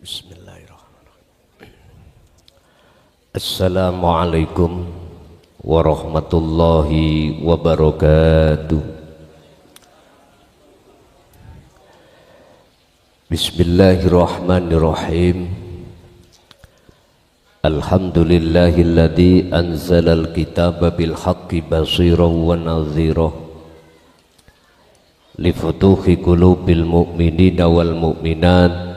Bismillahirrahmanirrahim. Assalamualaikum warahmatullahi wabarakatuh. Bismillahirrahmanirrahim. Alhamdulillahilladzi anzalal kitaba bil haqqi basiran wa nadhira li futuhi qulubil mu'minina wal mu'minat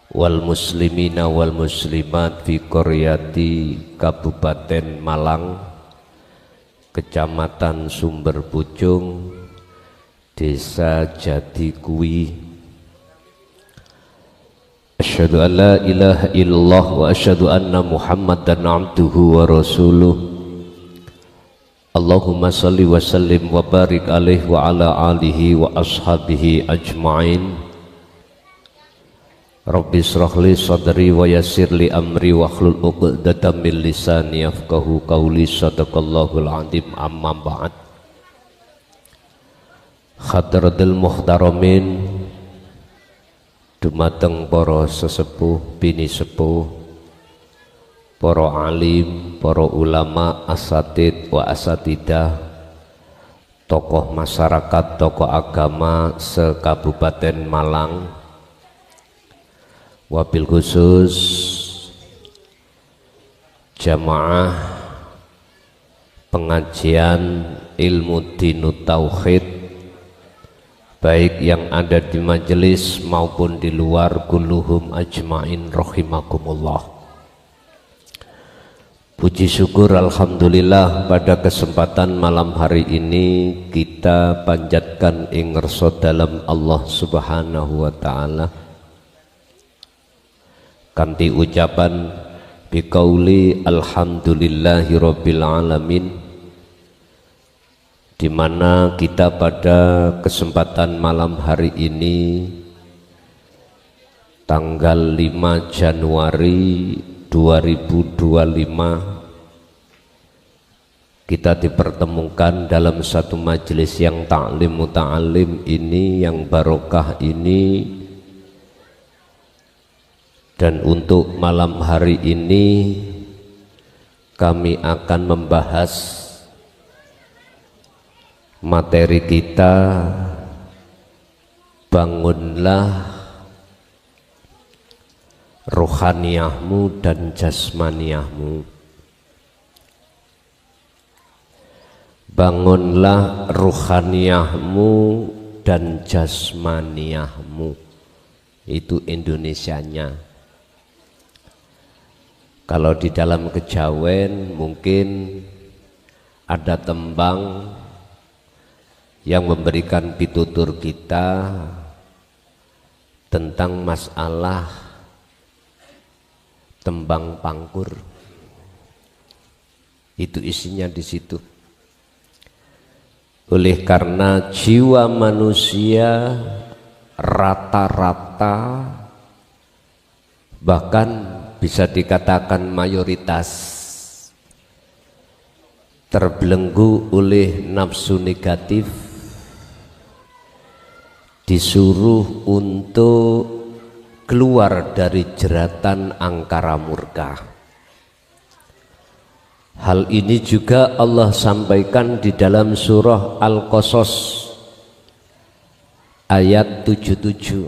wal muslimina wal muslimat fi qaryati Kabupaten Malang, Kecamatan Sumber Pucung, Desa Jatikui. Asyhadu an la ilaha illallah wa asyhadu anna Muhammadan abduhu wa rasuluh. Allahumma salli wa sallim wa barik alaihi wa ala alihi wa ashabihi ajma'in. Rabbi shrah li sadri wa yassir li amri wa hlul 'uqdatam min lisani yafqahu qawli. Shadaqallahul 'azim. Amma ba'd. Hadratul muhtaramin, dumateng para sesepuh bini sepuh, para alim, para ulama, asatid wa asatidah, tokoh masyarakat, tokoh agama se-Kabupaten Malang, wabil khusus jamaah pengajian ilmu dinut tauhid, baik yang ada di majelis maupun di luar, kulluhum ajmain rahimakumullah. Puji syukur alhamdulillah, pada kesempatan malam hari ini kita panjatkan ing ngerso dalam Allah subhanahu wa ta'ala kanthi ucapan biqauli alhamdulillahi rabbil alamin, di mana kita pada kesempatan malam hari ini tanggal 5 Januari 2025 kita dipertemukan dalam satu majelis yang ta'lim muta'alim ini, yang barokah ini. Dan untuk malam hari ini kami akan membahas materi kita, bangunlah rohaniyahmu dan jasmaniyahmu. Bangunlah rohaniyahmu dan jasmaniyahmu. Itu Indonesianya. Kalau di dalam kejawen mungkin ada tembang yang memberikan pitutur kita tentang masalah tembang pangkur. Itu isinya di situ. Oleh karena jiwa manusia rata-rata, bahkan bisa dikatakan mayoritas, terbelenggu oleh nafsu negatif, disuruh untuk keluar dari jeratan angkara murka. Hal ini juga Allah sampaikan di dalam surah Al-Qasas ayat 77.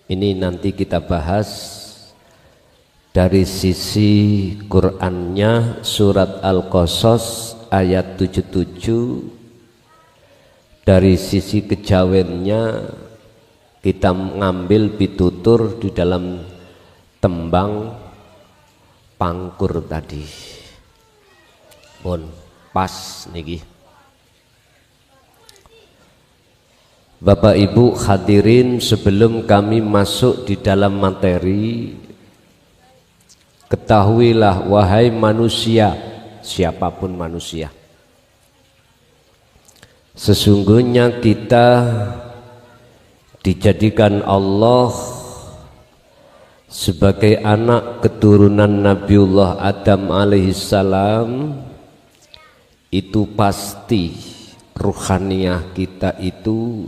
Ini nanti kita bahas dari sisi Qur'annya, surat Al-Qasas ayat 77. Dari sisi kejawennya kita mengambil pitutur di dalam tembang pangkur tadi. Pun pas niki. Bapak Ibu hadirin, sebelum kami masuk di dalam materi, ketahuilah wahai manusia, siapapun manusia, sesungguhnya kita dijadikan Allah sebagai anak keturunan Nabiullah Adam alaihissalam. Itu pasti ruhaniyah kita itu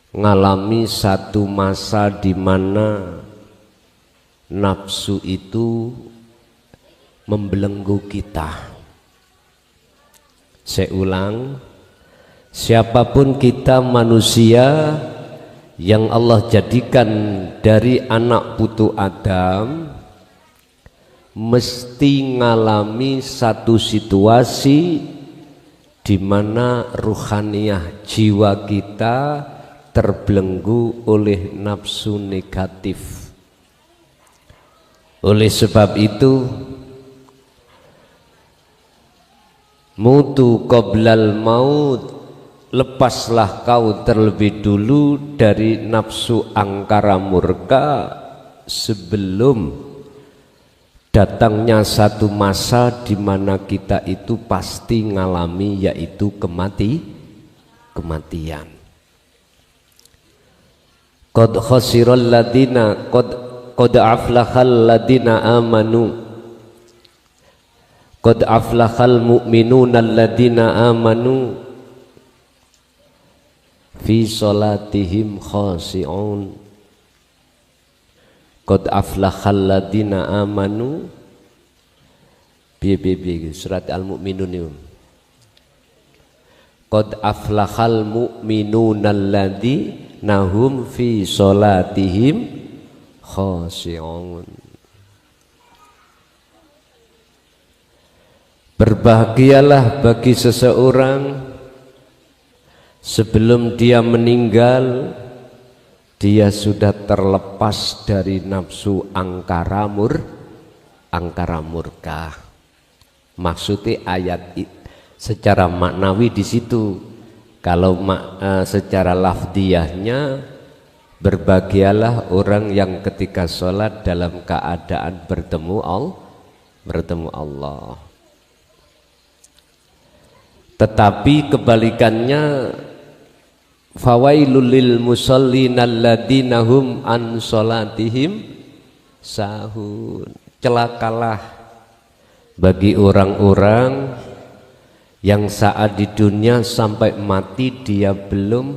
ngalami satu masa di mana nafsu itu membelenggu kita. Saya ulang, siapapun kita manusia yang Allah jadikan dari anak putu Adam, mesti ngalami satu situasi di mana ruhaniyah jiwa kita terbelenggu oleh nafsu negatif. Oleh sebab itu, mutu qoblal maut, lepaslah kau terlebih dulu dari nafsu angkara murka sebelum datangnya satu masa di mana kita itu pasti ngalami, yaitu kematian. Qad khasiral ladina qad aflahal ladina amanu, qad aflahal mu'minuna alladina amanu fi salatihim khasi'un. Qad aflahal ladina amanu, biye surat Al-Mu'minun itu. Qad aflahal mu'minuna alladina hum fi salatihim khasi'un. Berbahagialah bagi seseorang sebelum dia meninggal, dia sudah terlepas dari nafsu angkara murka. Maksudnya ayat secara maknawi di situ. Kalau secara lafdiyahnya, berbahagialah orang yang ketika sholat dalam keadaan bertemu Allah. Tetapi kebalikannya, fawailul lil musallin alladzina hum an sholatihim sahun. Celakalah bagi orang-orang yang saat di dunia sampai mati dia belum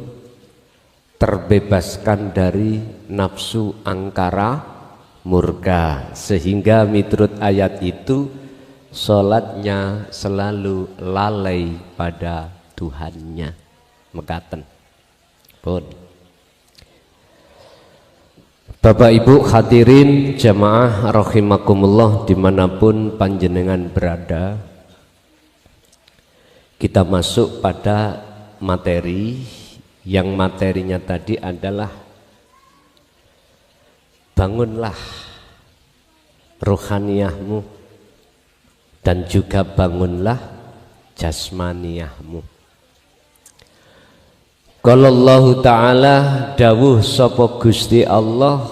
terbebaskan dari nafsu angkara murka, sehingga menurut ayat itu sholatnya selalu lalai pada Tuhannya. Mekaten pun. Bapak Ibu hadirin jamaah rahimakumullah dimanapun panjenengan berada, kita masuk pada materi yang materinya tadi adalah bangunlah rohaniyahmu dan juga bangunlah jasmaniyahmu. Qala Allah Ta'ala, dawuh sapa Gusti Allah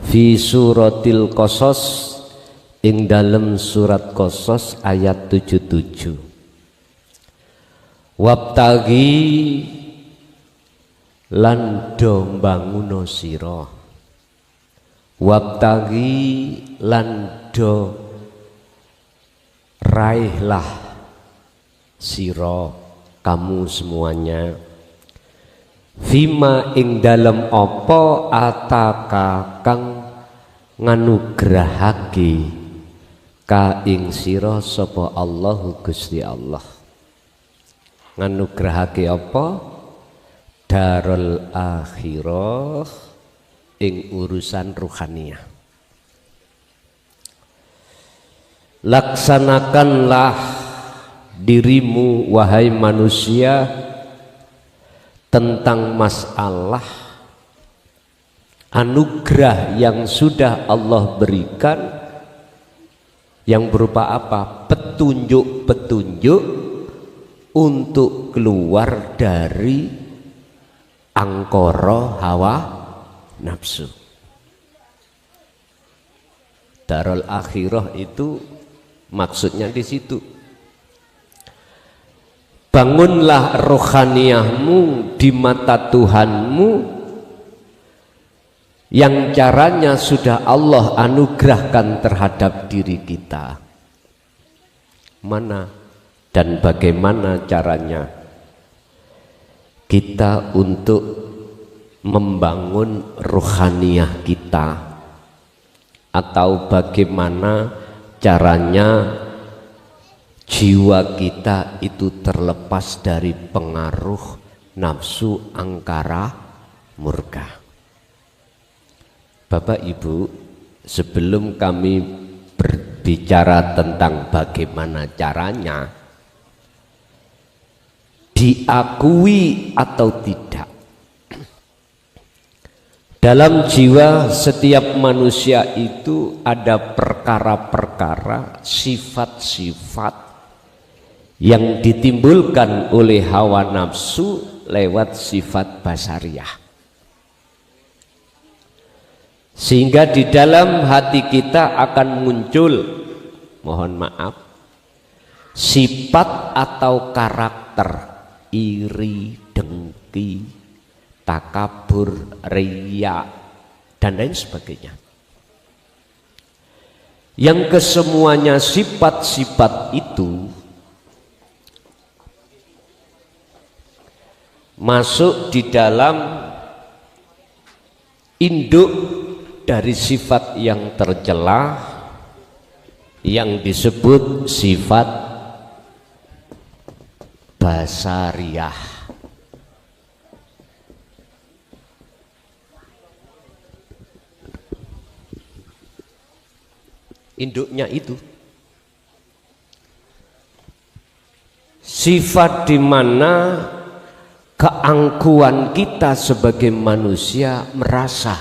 fi suratil Qasas, ing dalem surat Qasas ayat 77. Wabtagi lan do mbanguno sira, wabtagi lan do raihlah sira kamu semuanya, fima ing dalem apa ataka kang nganugrahake ka ing sira sapa Allahu Gusti Allah. Nganugrahake apa? Darul akhirah, ing urusan ruhaniyah. Laksanakanlah dirimu wahai manusia tentang masalah anugerah yang sudah Allah berikan, yang berupa apa? Petunjuk-petunjuk untuk keluar dari angkara hawa nafsu. Darul akhirah itu maksudnya di situ. Bangunlah rohaniyahmu di mata Tuhanmu yang caranya sudah Allah anugerahkan terhadap diri kita. Mana dan bagaimana caranya kita untuk membangun rohaniyah kita, atau bagaimana caranya jiwa kita itu terlepas dari pengaruh nafsu angkara murka. Bapak Ibu, sebelum kami berbicara tentang bagaimana caranya, diakui atau tidak, dalam jiwa setiap manusia itu ada perkara-perkara, sifat-sifat yang ditimbulkan oleh hawa nafsu lewat sifat basariyah, sehingga di dalam hati kita akan muncul, mohon maaf, sifat atau karakter iri, dengki, takabur, riya, dan lain sebagainya, yang kesemuanya sifat-sifat itu masuk di dalam induk dari sifat yang tercela yang disebut sifat basariyah. Induknya itu sifat di mana keangkuhan kita sebagai manusia merasa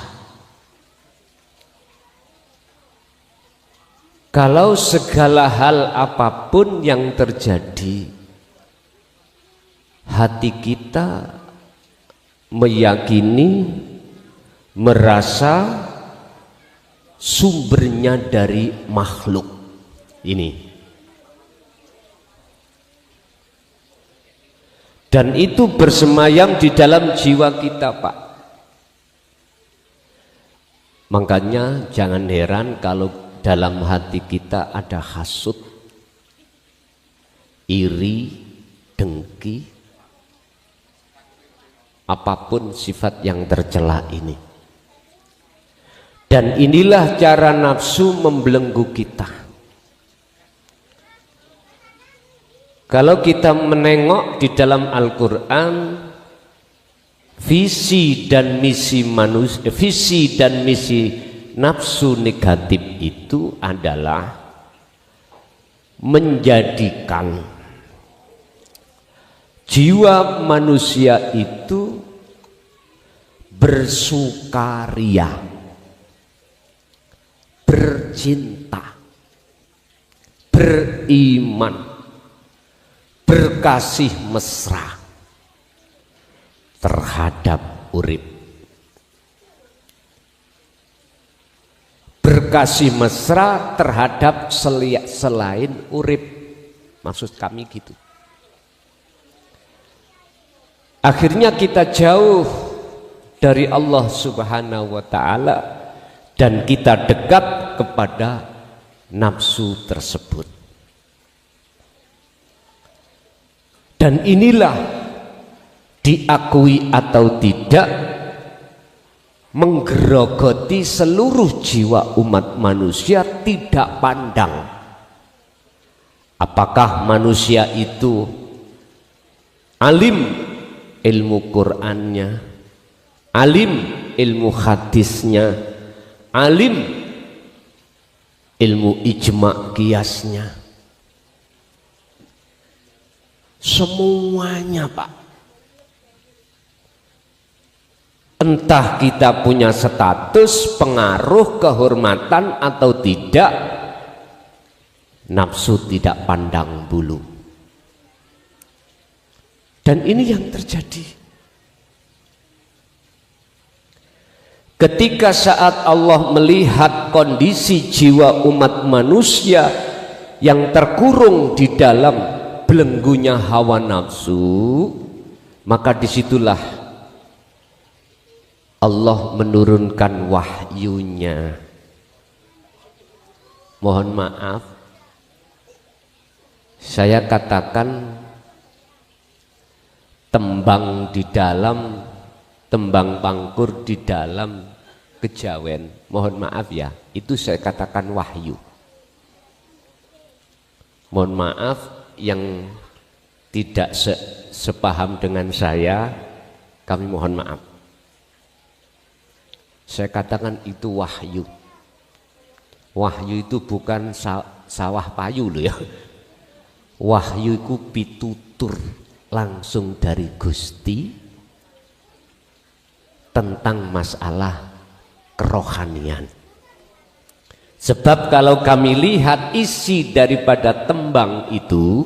kalau segala hal apapun yang terjadi, hati kita meyakini, merasa sumbernya dari makhluk ini. Dan itu bersemayam di dalam jiwa kita, Pak. Makanya jangan heran kalau dalam hati kita ada hasut, iri, dengki, apapun sifat yang tercela ini. Dan inilah cara nafsu membelenggu kita. Kalau kita menengok di dalam Al-Quran, visi dan misi manusia, visi dan misi nafsu negatif itu adalah menjadikan jiwa manusia itu bersukaria, bercinta, beriman, berkasih mesra terhadap urip, berkasih mesra terhadap selain urip, maksud kami gitu. Akhirnya kita jauh dari Allah Subhanahu wa Ta'ala dan kita dekat kepada nafsu tersebut. Dan inilah, diakui atau tidak, menggerogoti seluruh jiwa umat manusia, tidak pandang apakah manusia itu alim ilmu Qur'annya, alim ilmu hadisnya, alim ilmu ijma' qiyasnya. Semuanya, Pak. Entah kita punya status, pengaruh, kehormatan atau tidak, nafsu tidak pandang bulu. Dan ini yang terjadi. Ketika saat Allah melihat kondisi jiwa umat manusia yang terkurung di dalam belenggunya hawa nafsu, maka disitulah Allah menurunkan wahyunya. Mohon maaf, saya katakan tembang di dalam tembang pangkur di dalam kejawen, mohon maaf ya, itu saya katakan wahyu. Mohon maaf yang tidak sepaham dengan saya, kami mohon maaf. Saya katakan itu wahyu. Wahyu itu bukan sawah payu loh ya. Wahyu itu pitutur langsung dari Gusti tentang masalah kerohanian. Sebab kalau kami lihat isi daripada tembang itu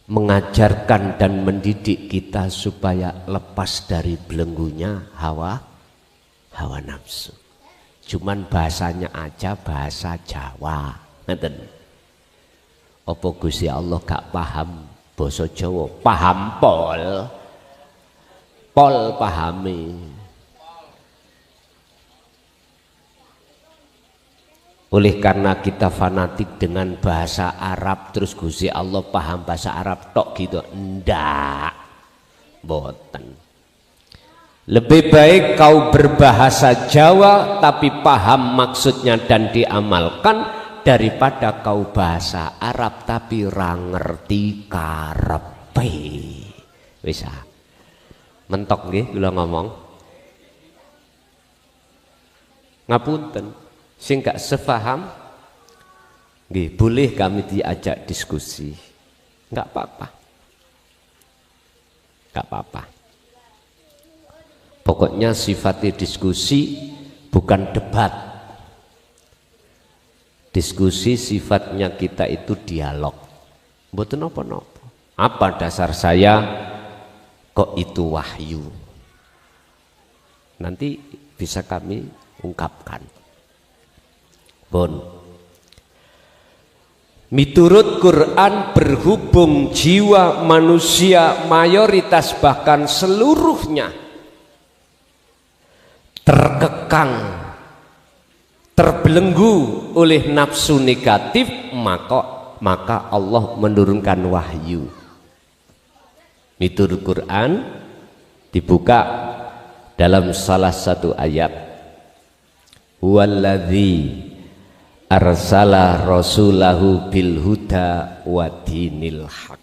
mengajarkan dan mendidik kita supaya lepas dari belenggunya hawa nafsu. Cuman bahasanya aja bahasa Jawa. Ngeten. Apa Gusti Allah gak paham basa Jawa? Paham pol. Pol pahami. Oleh karena kita fanatik dengan bahasa Arab, terus Gusti Allah paham bahasa Arab tok gitu, ndak, boten. Lebih baik kau berbahasa Jawa tapi paham maksudnya dan diamalkan, daripada kau bahasa Arab tapi ra ngerti karepe. Wis mentok nggih kula ngomong. Ngapunten. Sing gak sepaham, boleh kami diajak diskusi, nggak apa-apa, nggak apa-apa. Pokoknya sifatnya diskusi bukan debat. Diskusi sifatnya kita itu dialog. Mboten napa-napa. Apa dasar saya kok itu wahyu? Nanti bisa kami ungkapkan. Bon. Miturut Quran, berhubung jiwa manusia mayoritas bahkan seluruhnya terkekang, terbelenggu oleh nafsu negatif, maka Allah menurunkan wahyu. Miturut Quran dibuka dalam salah satu ayat, huwaladzi arsala rasulahu bil huda wa dinil haq.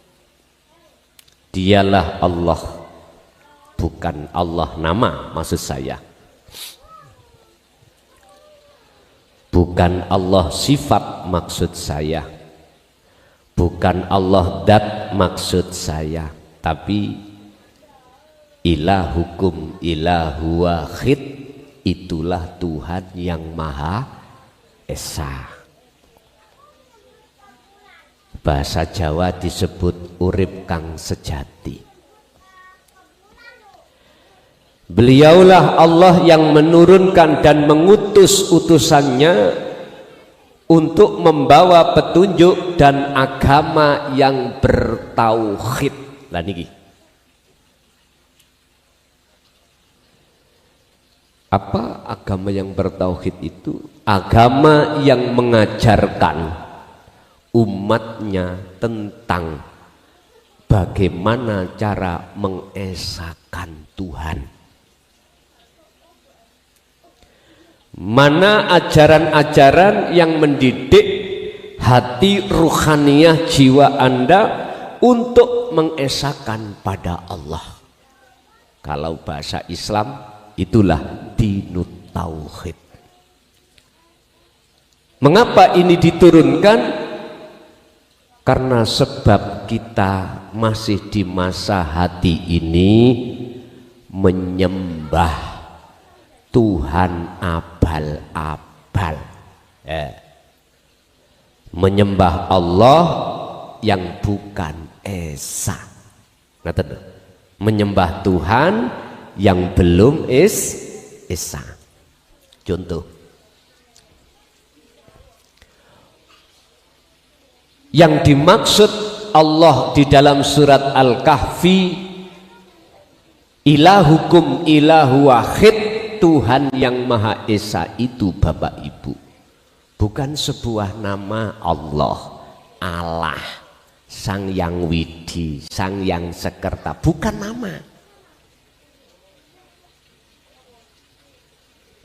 Dialah Allah, bukan Allah nama maksud saya, bukan Allah sifat maksud saya, bukan Allah dat maksud saya, tapi ilahukum ilahu wahid, itulah Tuhan yang Maha Esa. Bahasa Jawa disebut urip kang sejati. Beliaulah Allah yang menurunkan dan mengutus utusannya untuk membawa petunjuk dan agama yang bertauhid. Lah niki. Apa agama yang bertauhid itu? Agama yang mengajarkan umatnya tentang bagaimana cara mengesahkan Tuhan. Mana ajaran-ajaran yang mendidik hati ruhaniyah jiwa Anda untuk mengesahkan pada Allah. Kalau bahasa Islam, itulah dinut tauhid. Mengapa ini diturunkan? Karena sebab kita masih di masa hati ini menyembah Tuhan abal-abal, menyembah Allah yang bukan esa. Menyembah Tuhan yang belum esa. Contoh, yang dimaksud Allah di dalam surat Al-Kahfi, ilahukum ilahu wahid, Tuhan yang Maha Esa itu Bapak Ibu bukan sebuah nama Allah, Sang Yang Widi, Sang Yang Sekerta, bukan nama.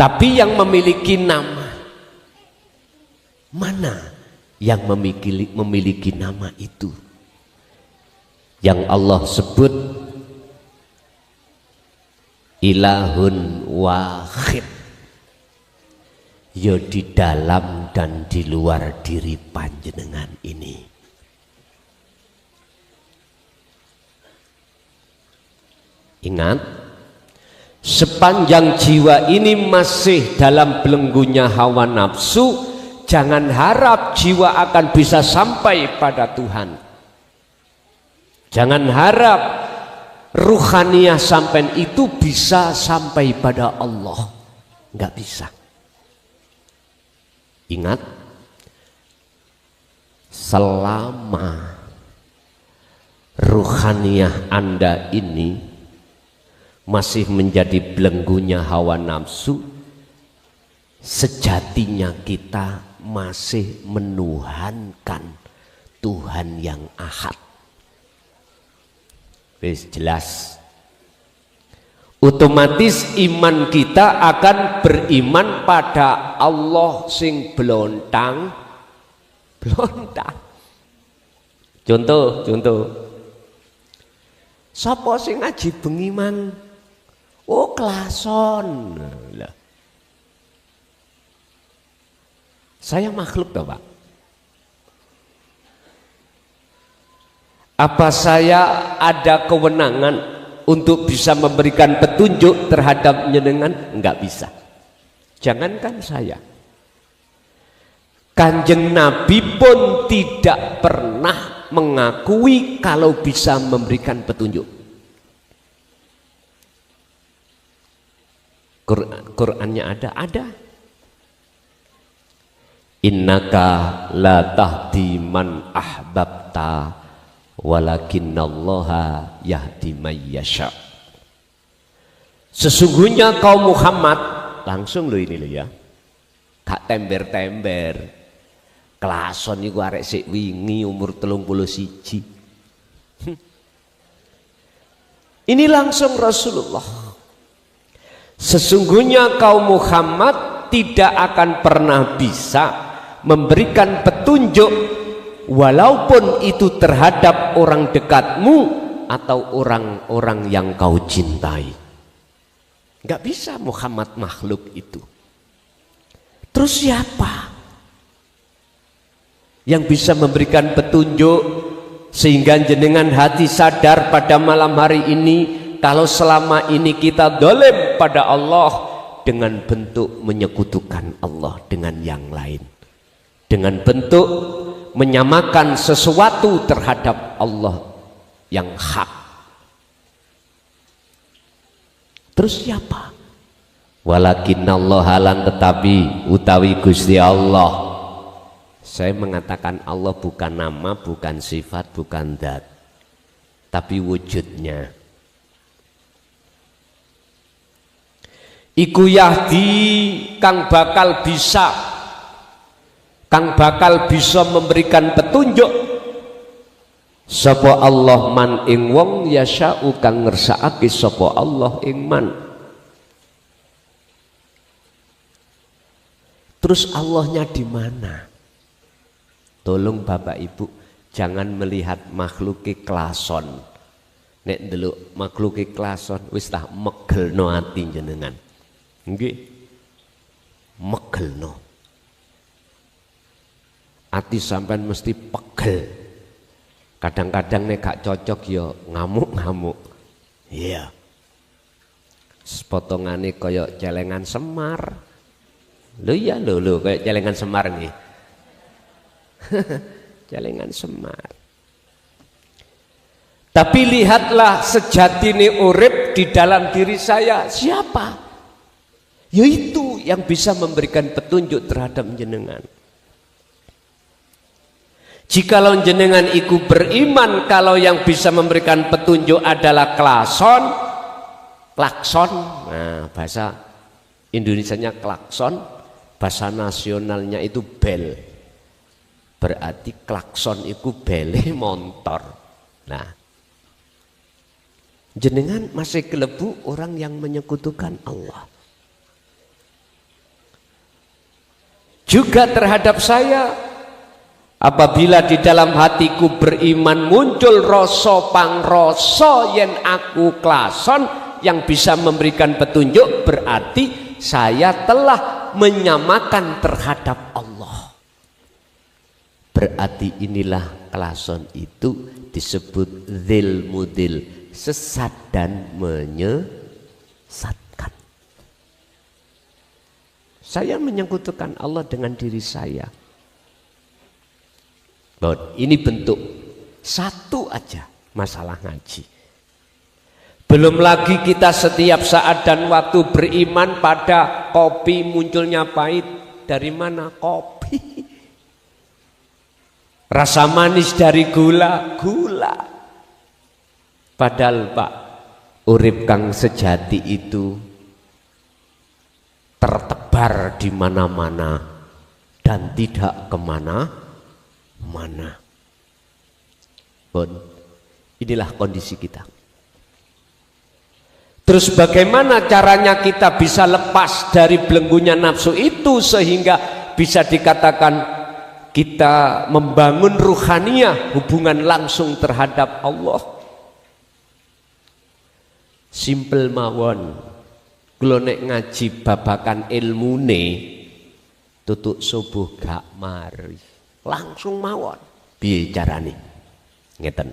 Tapi yang memiliki nama, mana yang memiliki nama itu? Yang Allah sebut Ilahun Wahid, ya di dalam dan di luar diri panjenengan ini. Ingat, sepanjang jiwa ini masih dalam belenggunya hawa nafsu, jangan harap jiwa akan bisa sampai pada Tuhan. Jangan harap ruhaniyah sampai itu bisa sampai pada Allah. Enggak bisa. Ingat, selama ruhaniyah Anda ini masih menjadi belenggunya hawa nafsu, sejatinya kita masih menuhankan Tuhan yang ahad. Wis jelas. Otomatis iman kita akan beriman pada Allah sing blontang. Contoh. Sapa sing ngaji bengi mang? Oh, klason. Saya makhluk toh, Pak. Apa saya ada kewenangan untuk bisa memberikan petunjuk terhadap jenengan? Enggak bisa. Jangankan saya, Kanjeng Nabi pun tidak pernah mengakui kalau bisa memberikan petunjuk. Qurannya ada. Innaka la tahdi man ahbabta walakinnallaha yahdi may yasha. Sesungguhnya kaum Muhammad, langsung lo ini lo ya, gak tember-tember. Kelason iku arek sik wingi umur 31. Ini langsung Rasulullah. Sesungguhnya kaum Muhammad tidak akan pernah bisa memberikan petunjuk walaupun itu terhadap orang dekatmu atau orang-orang yang kau cintai. Nggak bisa Muhammad makhluk itu. Terus siapa yang bisa memberikan petunjuk sehingga jenengan hati sadar pada malam hari ini kalau selama ini kita dolim pada Allah dengan bentuk menyekutukan Allah dengan yang lain, dengan bentuk menyamakan sesuatu terhadap Allah yang hak. Terus siapa? Walakinnallaha lan tetapi utawi Gusti Allah. Saya mengatakan Allah bukan nama, bukan sifat, bukan zat, tapi wujudnya. Iku yahdi kang bakal bisa memberikan petunjuk sapa Allah man ing wong yasha'u kang ngersakake sapa Allah ing man. Terus Allahnya di mana? Tolong Bapak Ibu jangan melihat makhluke klason. Nek ndelok makhluke klason wis tak megelno ati jenengan. Nggih. Megelno. Ati sampean mesti pegel. Kadang-kadang nek gak cocok ya ngamuk-ngamuk. Iya. Potongane kaya celengan Semar. Lho ya lho kaya celengan Semar nih. Celengan Semar. Tapi lihatlah sejatine urip di dalam diri saya. Siapa? Yaitu yang bisa memberikan petunjuk terhadap jenengan. Jikalau jenengan iku beriman kalau yang bisa memberikan petunjuk adalah klakson, nah bahasa Indonesianya klakson, bahasa nasionalnya itu bel. Berarti klakson itu bele motor. Nah, jenengan masih kelebu orang yang menyekutukan Allah. juga terhadap saya. Apabila di dalam hatiku beriman muncul rasa pangrasa yen aku klason yang bisa memberikan petunjuk, berarti saya telah menyamakan terhadap Allah. Berarti inilah klason itu disebut dzil mudil, sesat dan menyesatkan. Saya menyekutukan Allah dengan diri saya. Ini bentuk satu aja masalah ngaji. Belum lagi kita setiap saat dan waktu beriman pada kopi munculnya pahit. Dari mana kopi? Rasa manis dari gula. Padahal Pak, urip kang sejati itu tertebar di mana-mana dan tidak kemana-mana. Inilah kondisi kita. Terus bagaimana caranya kita bisa lepas dari belenggunya nafsu itu sehingga bisa dikatakan kita membangun ruhaniyah, hubungan langsung terhadap Allah? Simple mawon. Kula nek ngaji babakan ilmune tutuk subuh gak mari. Langsung mawon. Piye carane? Ngeten.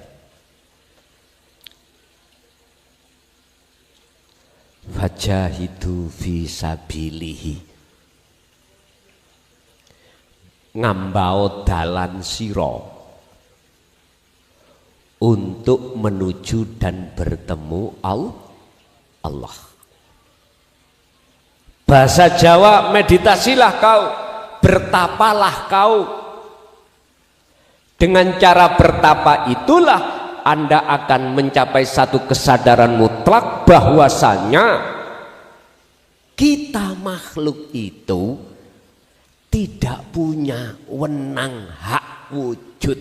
Fajahidu fi sabilihi. Ngambao dalan sira untuk menuju dan bertemu Allah. Bahasa Jawa, meditasilah kau, bertapalah kau. Dengan cara bertapa itulah Anda akan mencapai satu kesadaran mutlak bahwasanya kita makhluk itu tidak punya wenang hak wujud,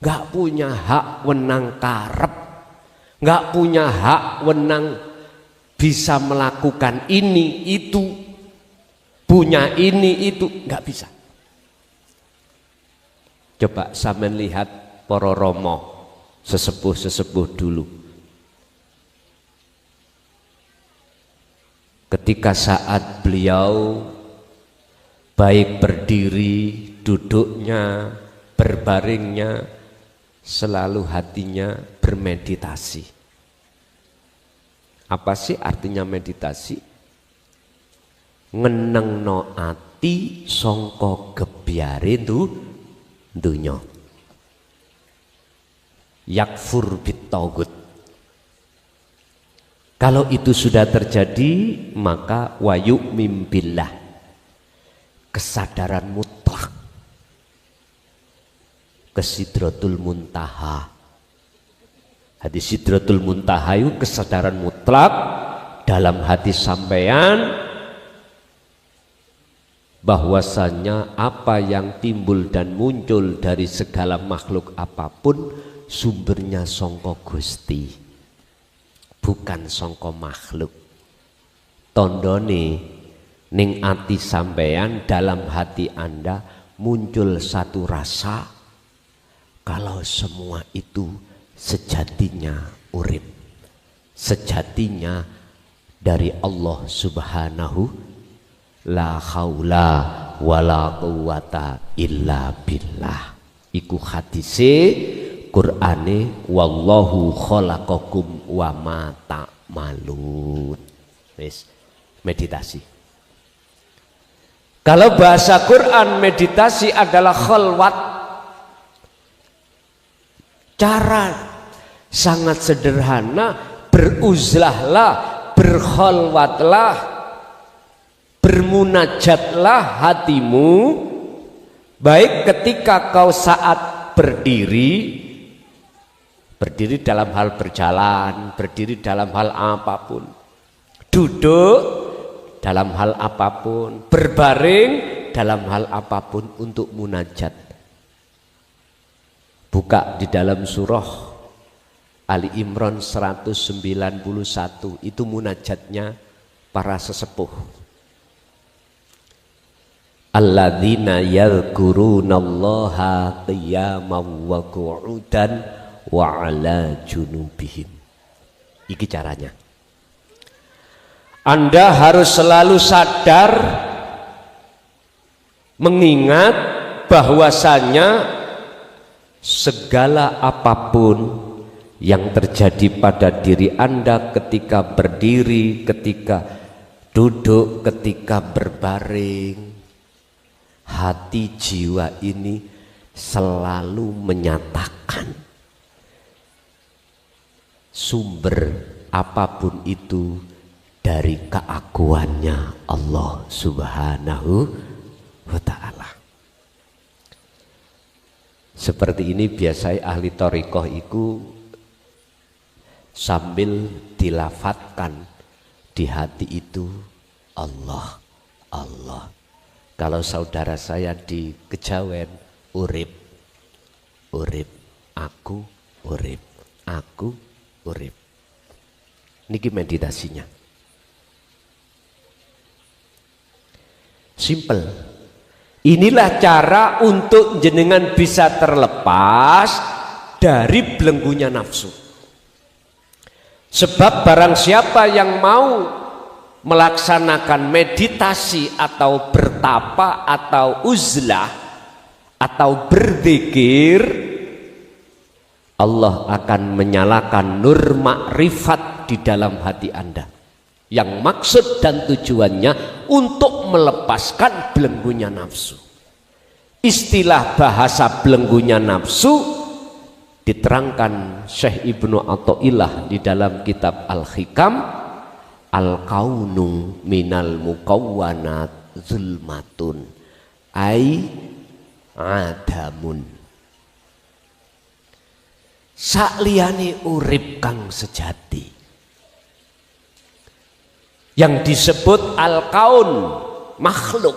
nggak punya hak wenang karep, nggak punya hak wenang bisa melakukan ini itu, punya ini itu, nggak bisa. Coba sampean lihat para romo, sesepuh-sesepuh dulu. Ketika saat beliau baik berdiri, duduknya, berbaringnya, selalu hatinya bermeditasi. Apa sih artinya meditasi? Ngenengno ati sangka gebyare dunya. Yakfur bitaghut. Kalau itu sudah terjadi, maka wayu mimbillah, kesadaran mutlak, ke Sidratul Muntaha. Hadis Sidratul Muntaha itu kesadaran mutlak dalam hati sampean bahwasanya apa yang timbul dan muncul dari segala makhluk apapun sumbernya sangka Gusti, bukan sangka makhluk. Tondone ning ati sampean, dalam hati Anda muncul satu rasa kalau semua itu sejatinya urip, sejatinya dari Allah Subhanahu. La haula wala quwata illa billah. Iku hadise Qur'ane wallahu khalaqakum wa ma ta'malun. Wis, meditasi. Kalau bahasa Quran, meditasi adalah khalwat. Cara sangat sederhana, beruzlahlah, berkhalwatlah, bermunajatlah hatimu, baik ketika kau saat berdiri dalam hal berjalan, berdiri dalam hal apapun, duduk dalam hal apapun, berbaring dalam hal apapun untuk munajat. Buka di dalam surah Ali Imran 191, itu munajatnya para sesepuh. alladzina yadhkurunallaha qiyaman wa qu'udan wa ala junubihim. Iki caranya. Anda harus selalu sadar mengingat bahwasanya segala apapun yang terjadi pada diri Anda ketika berdiri, ketika duduk, ketika berbaring, hati jiwa ini selalu menyatakan sumber apapun itu dari keaguannya Allah Subhanahu wa ta'ala. Seperti ini biasanya ahli thariqah itu sambil dilafatkan di hati itu Allah, Allah. Kalau saudara saya di Kejawen, urip, urip, aku urip, aku urip. Niki meditasinya. Simple. Inilah cara untuk jenengan bisa terlepas dari belenggunya nafsu. Sebab barang siapa yang mau melaksanakan meditasi atau bertapa atau uzlah atau berzikir, Allah akan menyalakan nur makrifat di dalam hati Anda. Yang maksud dan tujuannya untuk melepaskan belenggunya nafsu. Istilah bahasa belenggunya nafsu diterangkan Syekh Ibnu Athaillah di dalam kitab Al-Hikam, al-kaunu minal mukawwanat zulmatun ai adamun. Sakliyane urip kang sejati, yang disebut al-kaun, makhluk,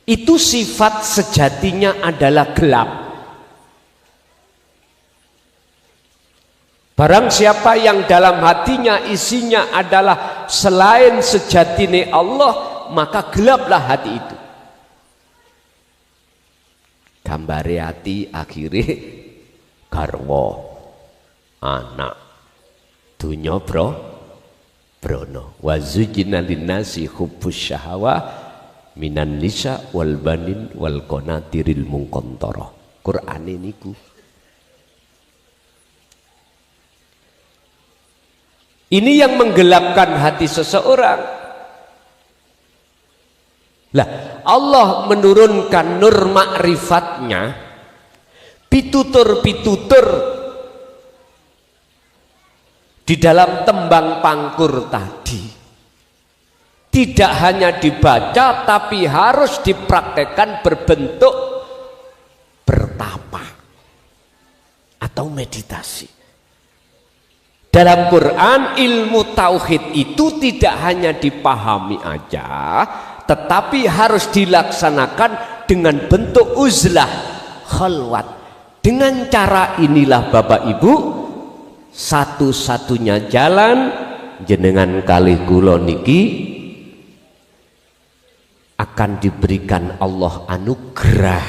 itu sifat sejatinya adalah gelap. Barang siapa yang dalam hatinya isinya adalah selain sejatine Allah, maka gelaplah hati itu. Gambare hati akhirnya garwa, anak, dunya brono. Wa zujina linnasi hubbus syahwa minan nisa wal banin wal qanatiril muqantara. Quran niku. Ini yang menggelapkan hati seseorang. Lah, Allah menurunkan nur makrifatnya, pitutur-pitutur di dalam tembang pangkur tadi. Tidak hanya dibaca, tapi harus dipraktekkan berbentuk bertapa atau meditasi. Dalam Quran, ilmu tauhid itu tidak hanya dipahami aja, tetapi harus dilaksanakan dengan bentuk uzlah, khalwat. Dengan cara inilah Bapak Ibu, satu-satunya jalan jenengan kalih kula niki akan diberikan Allah anugerah,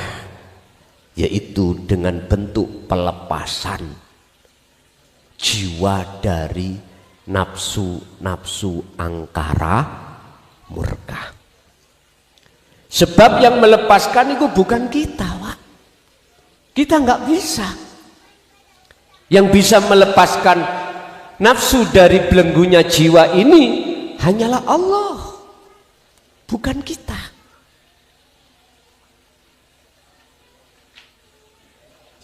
yaitu dengan bentuk pelepasan jiwa dari nafsu-nafsu angkara murka. Sebab yang melepaskan itu bukan kita, Pak. Kita nggak bisa. Yang bisa melepaskan nafsu dari belenggunya jiwa ini hanyalah Allah, bukan kita.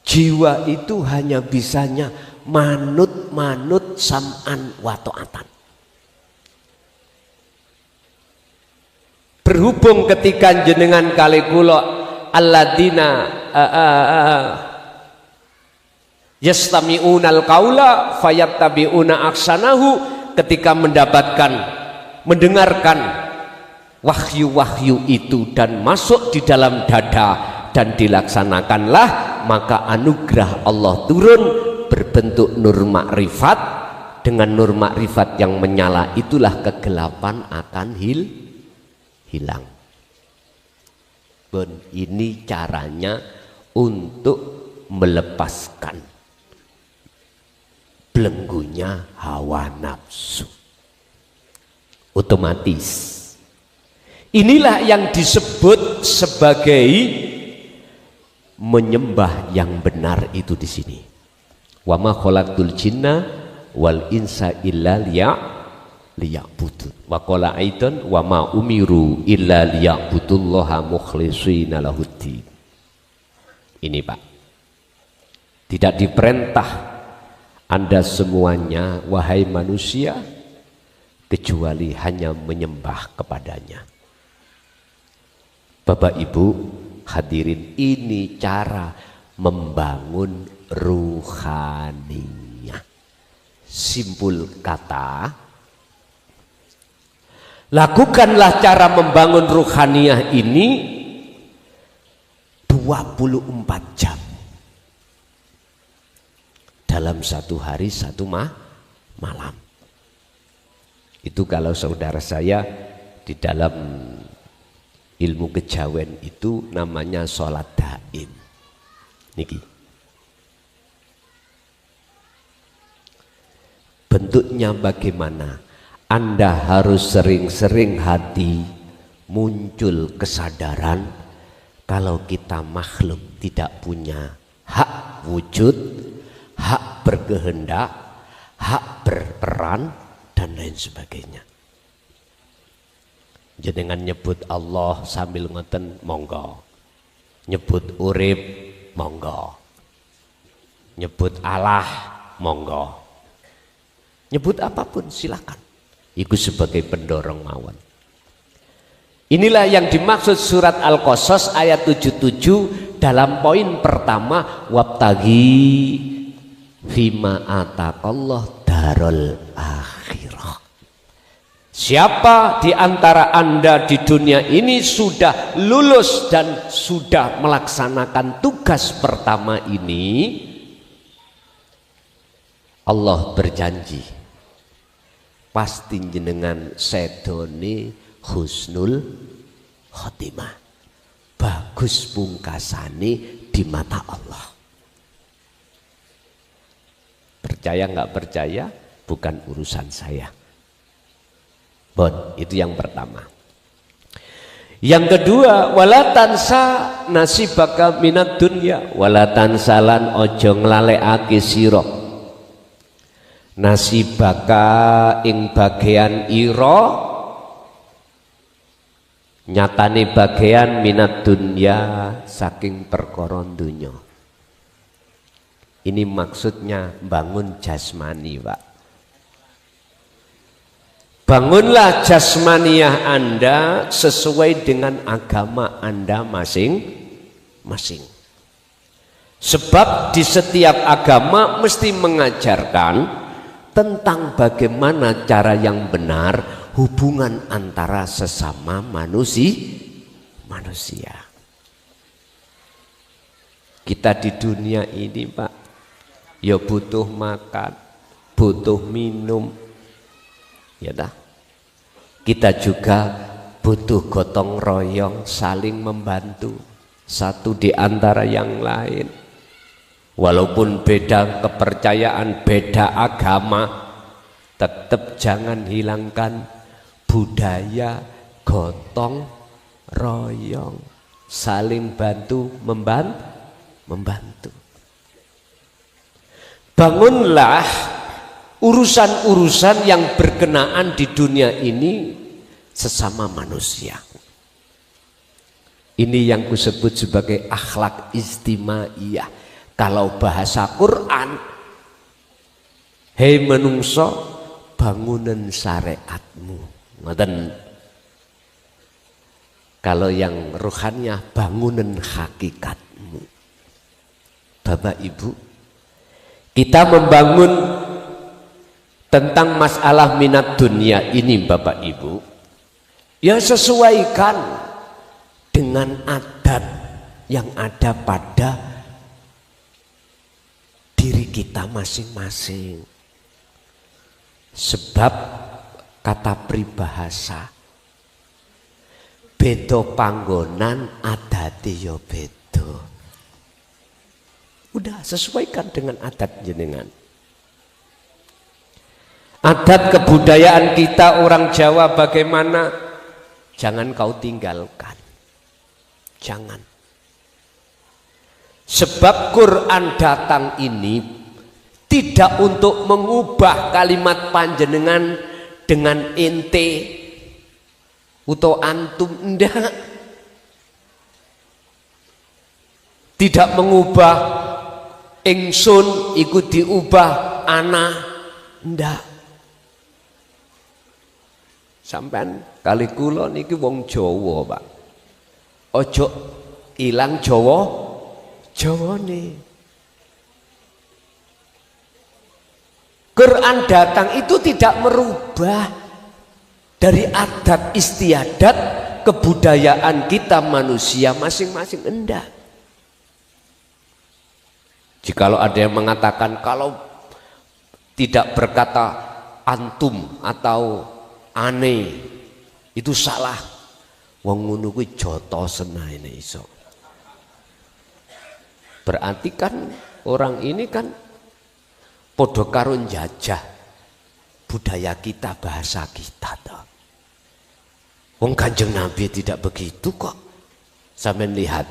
Jiwa itu hanya bisanya manut sam'an wa ta'atan. Berhubung ketika jenengan kali kula alladzina yastami'unal qaula fayattabi'una ahsanahu, ketika mendengarkan wahyu-wahyu itu dan masuk di dalam dada dan dilaksanakanlah, maka anugerah Allah turun berbentuk nur makrifat. Dengan nur makrifat yang menyala itulah kegelapan akan hilang. Ini caranya untuk melepaskan belenggunya hawa nafsu. Otomatis. Inilah yang disebut sebagai menyembah yang benar itu di sini. Wa ma khalaqtul jinna wal insa illa liya'budun. Wa qala aidan wa ma umiru illa liya'budullaha mukhlishina lahuddin. Ini Pak, tidak diperintah Anda semuanya wahai manusia kecuali hanya menyembah kepadanya. Bapak Ibu hadirin, ini cara membangun ruhaniyah. Simpul kata, lakukanlah cara membangun ruhaniyah ini 24 jam dalam satu hari satu malam. Itu kalau saudara saya di dalam ilmu kejawen itu namanya sholat daim. Niki bentuknya bagaimana? Anda harus sering-sering hati muncul kesadaran kalau kita makhluk tidak punya hak wujud, hak berkehendak, hak berperan, dan lain sebagainya. Jenengan nyebut Allah sambil ngoten monggo, nyebut urip monggo, nyebut Allah monggo, nyebut apapun silakan. Itu sebagai pendorong mawon. Inilah yang dimaksud surat Al-Qasas ayat 77 dalam poin pertama, wabtaghi fima ataqallah darul akhirah. Siapa di antara Anda di dunia ini sudah lulus dan sudah melaksanakan tugas pertama ini, Allah berjanji pasti jenengan sedone husnul khotimah, bagus pungkasane di mata Allah. Percaya nggak percaya bukan urusan saya. Itu yang pertama. Yang kedua, wala tansa nasibaka minad dunya, wala tansalan ojo nglalekake sira nasibaka ing bagian ira, nyatane bagian minad dunya saking perkara dunya. Ini maksudnya bangun jasmani, Pak. Bangunlah jasmaniah Anda sesuai dengan agama Anda masing-masing. Sebab di setiap agama mesti mengajarkan tentang bagaimana cara yang benar hubungan antara sesama manusia. Kita di dunia ini, Pak, ya butuh makan, butuh minum, ya dah. Kita juga butuh gotong royong, saling membantu satu di antara yang lain. Walaupun beda kepercayaan, beda agama, tetap jangan hilangkan budaya gotong royong, saling bantu membantu. Bangunlah urusan-urusan yang berkenaan di dunia ini sesama manusia. Ini yang kusebut sebagai akhlak istimaiyah. Kalau bahasa Quran, hei menungso, bangunan syariatmu. Ngoten. Kalau yang ruhannya, bangunan hakikatmu. Bapak Ibu, kita membangun tentang masalah minat dunia ini, Bapak Ibu, ya sesuaikan dengan adat yang ada pada diri kita masing-masing. Sebab kata peribahasa, beda panggonan, adate ya beda. Udah sesuaikan dengan adat jenengan. Adat kebudayaan kita orang Jawa bagaimana? Jangan kau tinggalkan. Jangan. Sebab Quran datang ini tidak untuk mengubah kalimat panjenengan dengan ente atau antum, enggak. Tidak mengubah ingsun ikut diubah ana, enggak. Sampean kali kula niki wong Jawa, Pak. Ojo ilang Jawane. Quran datang itu tidak merubah dari adat istiadat kebudayaan kita manusia masing-masing, enggak. Jikalau ada yang mengatakan kalau tidak berkata antum atau ane itu salah, wong ngono kuwi jotosen ae iso. Berarti kan orang ini kan podo karo njajah budaya kita, bahasa kita toh. Wong Kanjeng Nabi tidak begitu kok. Sampeyan lihat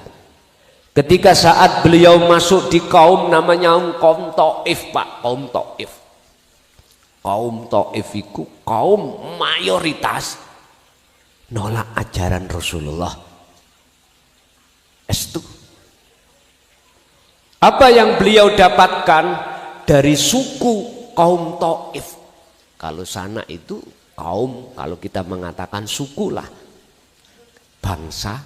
ketika saat beliau masuk di kaum namanya kaum Taif, Pak, kaum Taif. Kaum Taif itu kaum mayoritas nolak ajaran Rasulullah. Estu. Apa yang beliau dapatkan dari suku kaum Taif? Kalau sana itu kaum, kalau kita mengatakan suku lah, bangsa.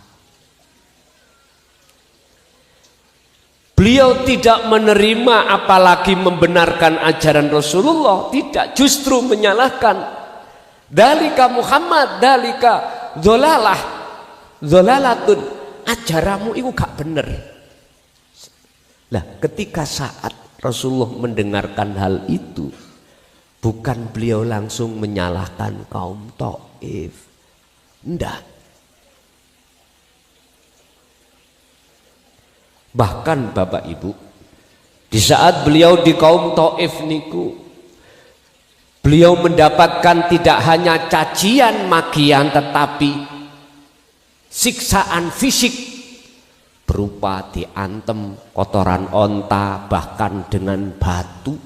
Beliau tidak menerima apalagi membenarkan ajaran Rasulullah, tidak, justru menyalahkan. Dalika Muhammad, dalika dzalalah, dzalalatun, ajaranmu itu gak bener. Nah, ketika saat Rasulullah mendengarkan hal itu, bukan beliau langsung menyalahkan kaum Taif, enggak. Bahkan Bapak Ibu, di saat beliau di kaum Taif niku, beliau mendapatkan tidak hanya cacian makian tetapi siksaan fisik berupa diantem kotoran onta, bahkan dengan batu,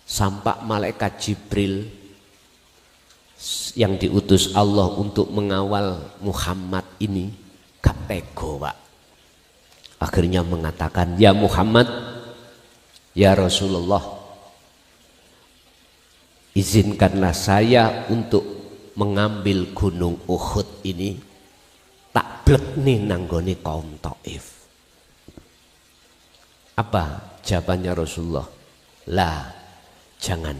sampai malaikat Jibril yang diutus Allah untuk mengawal Muhammad ini gak tego, Pak. Akhirnya mengatakan, ya Muhammad, ya Rasulullah, izinkanlah saya untuk mengambil gunung Uhud ini, tak blekne nanggone kaum Taif. Apa jawabannya Rasulullah? Lah, jangan.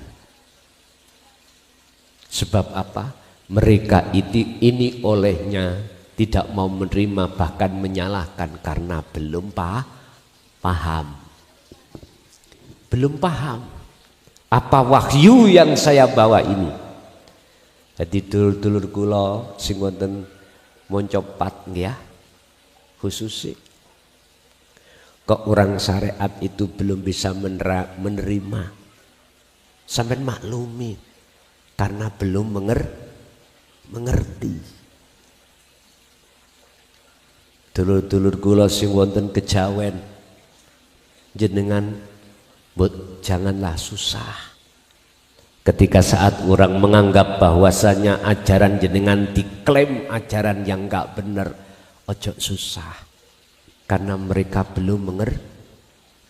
Sebab apa? Mereka ini olehnya tidak mau menerima, bahkan menyalahkan karena belum paham. Belum paham apa wahyu yang saya bawa ini. Jadi dulur-dulur kula sing wonten moncopat ya, khususnya kok orang syariat itu belum bisa menerima, sampai maklumi karena belum mengerti. Dulur-dulur kula sing wonten kejawen, jenengan janganlah susah. Ketika saat orang menganggap bahwasanya ajaran jenengan diklaim ajaran yang enggak benar, ojo susah, karena mereka belum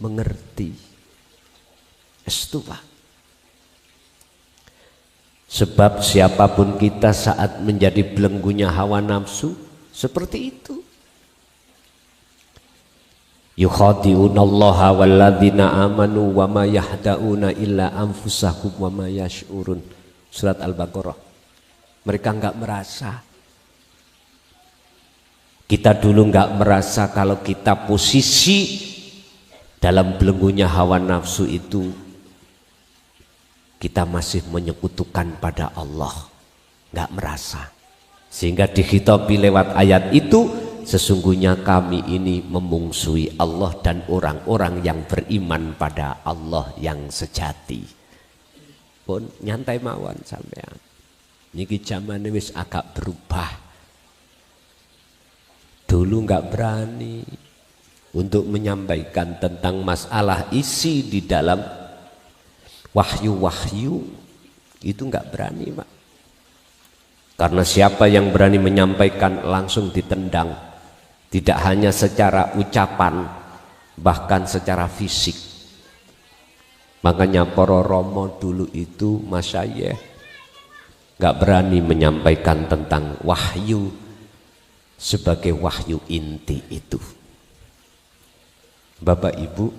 mengerti. Itu Pak. Sebab siapapun kita saat menjadi belenggunya hawa nafsu seperti itu. Yukhadi'unallaha walladzina amanu wa ma yahda'una illa anfusahum wa ma yash'urun. Surat Al-Baqarah. Mereka enggak merasa. Kita dulu enggak merasa kalau kita posisi dalam belenggunya hawa nafsu itu kita masih menyekutukan pada Allah. Enggak merasa. Sehingga dikhitabi lewat ayat itu, sesungguhnya kami ini memungsuhi Allah dan orang-orang yang beriman pada Allah yang sejati. Pun nyantai mawon sampean. Niki zaman wis agak berubah. Dulu nggak berani untuk menyampaikan tentang masalah isi di dalam wahyu-wahyu, itu nggak berani, Pak. Karena siapa yang berani menyampaikan langsung ditendang, tidak hanya secara ucapan, bahkan secara fisik. Makanya para romo dulu itu masyayikh nggak berani menyampaikan tentang wahyu sebagai wahyu inti itu. Bapak Ibu,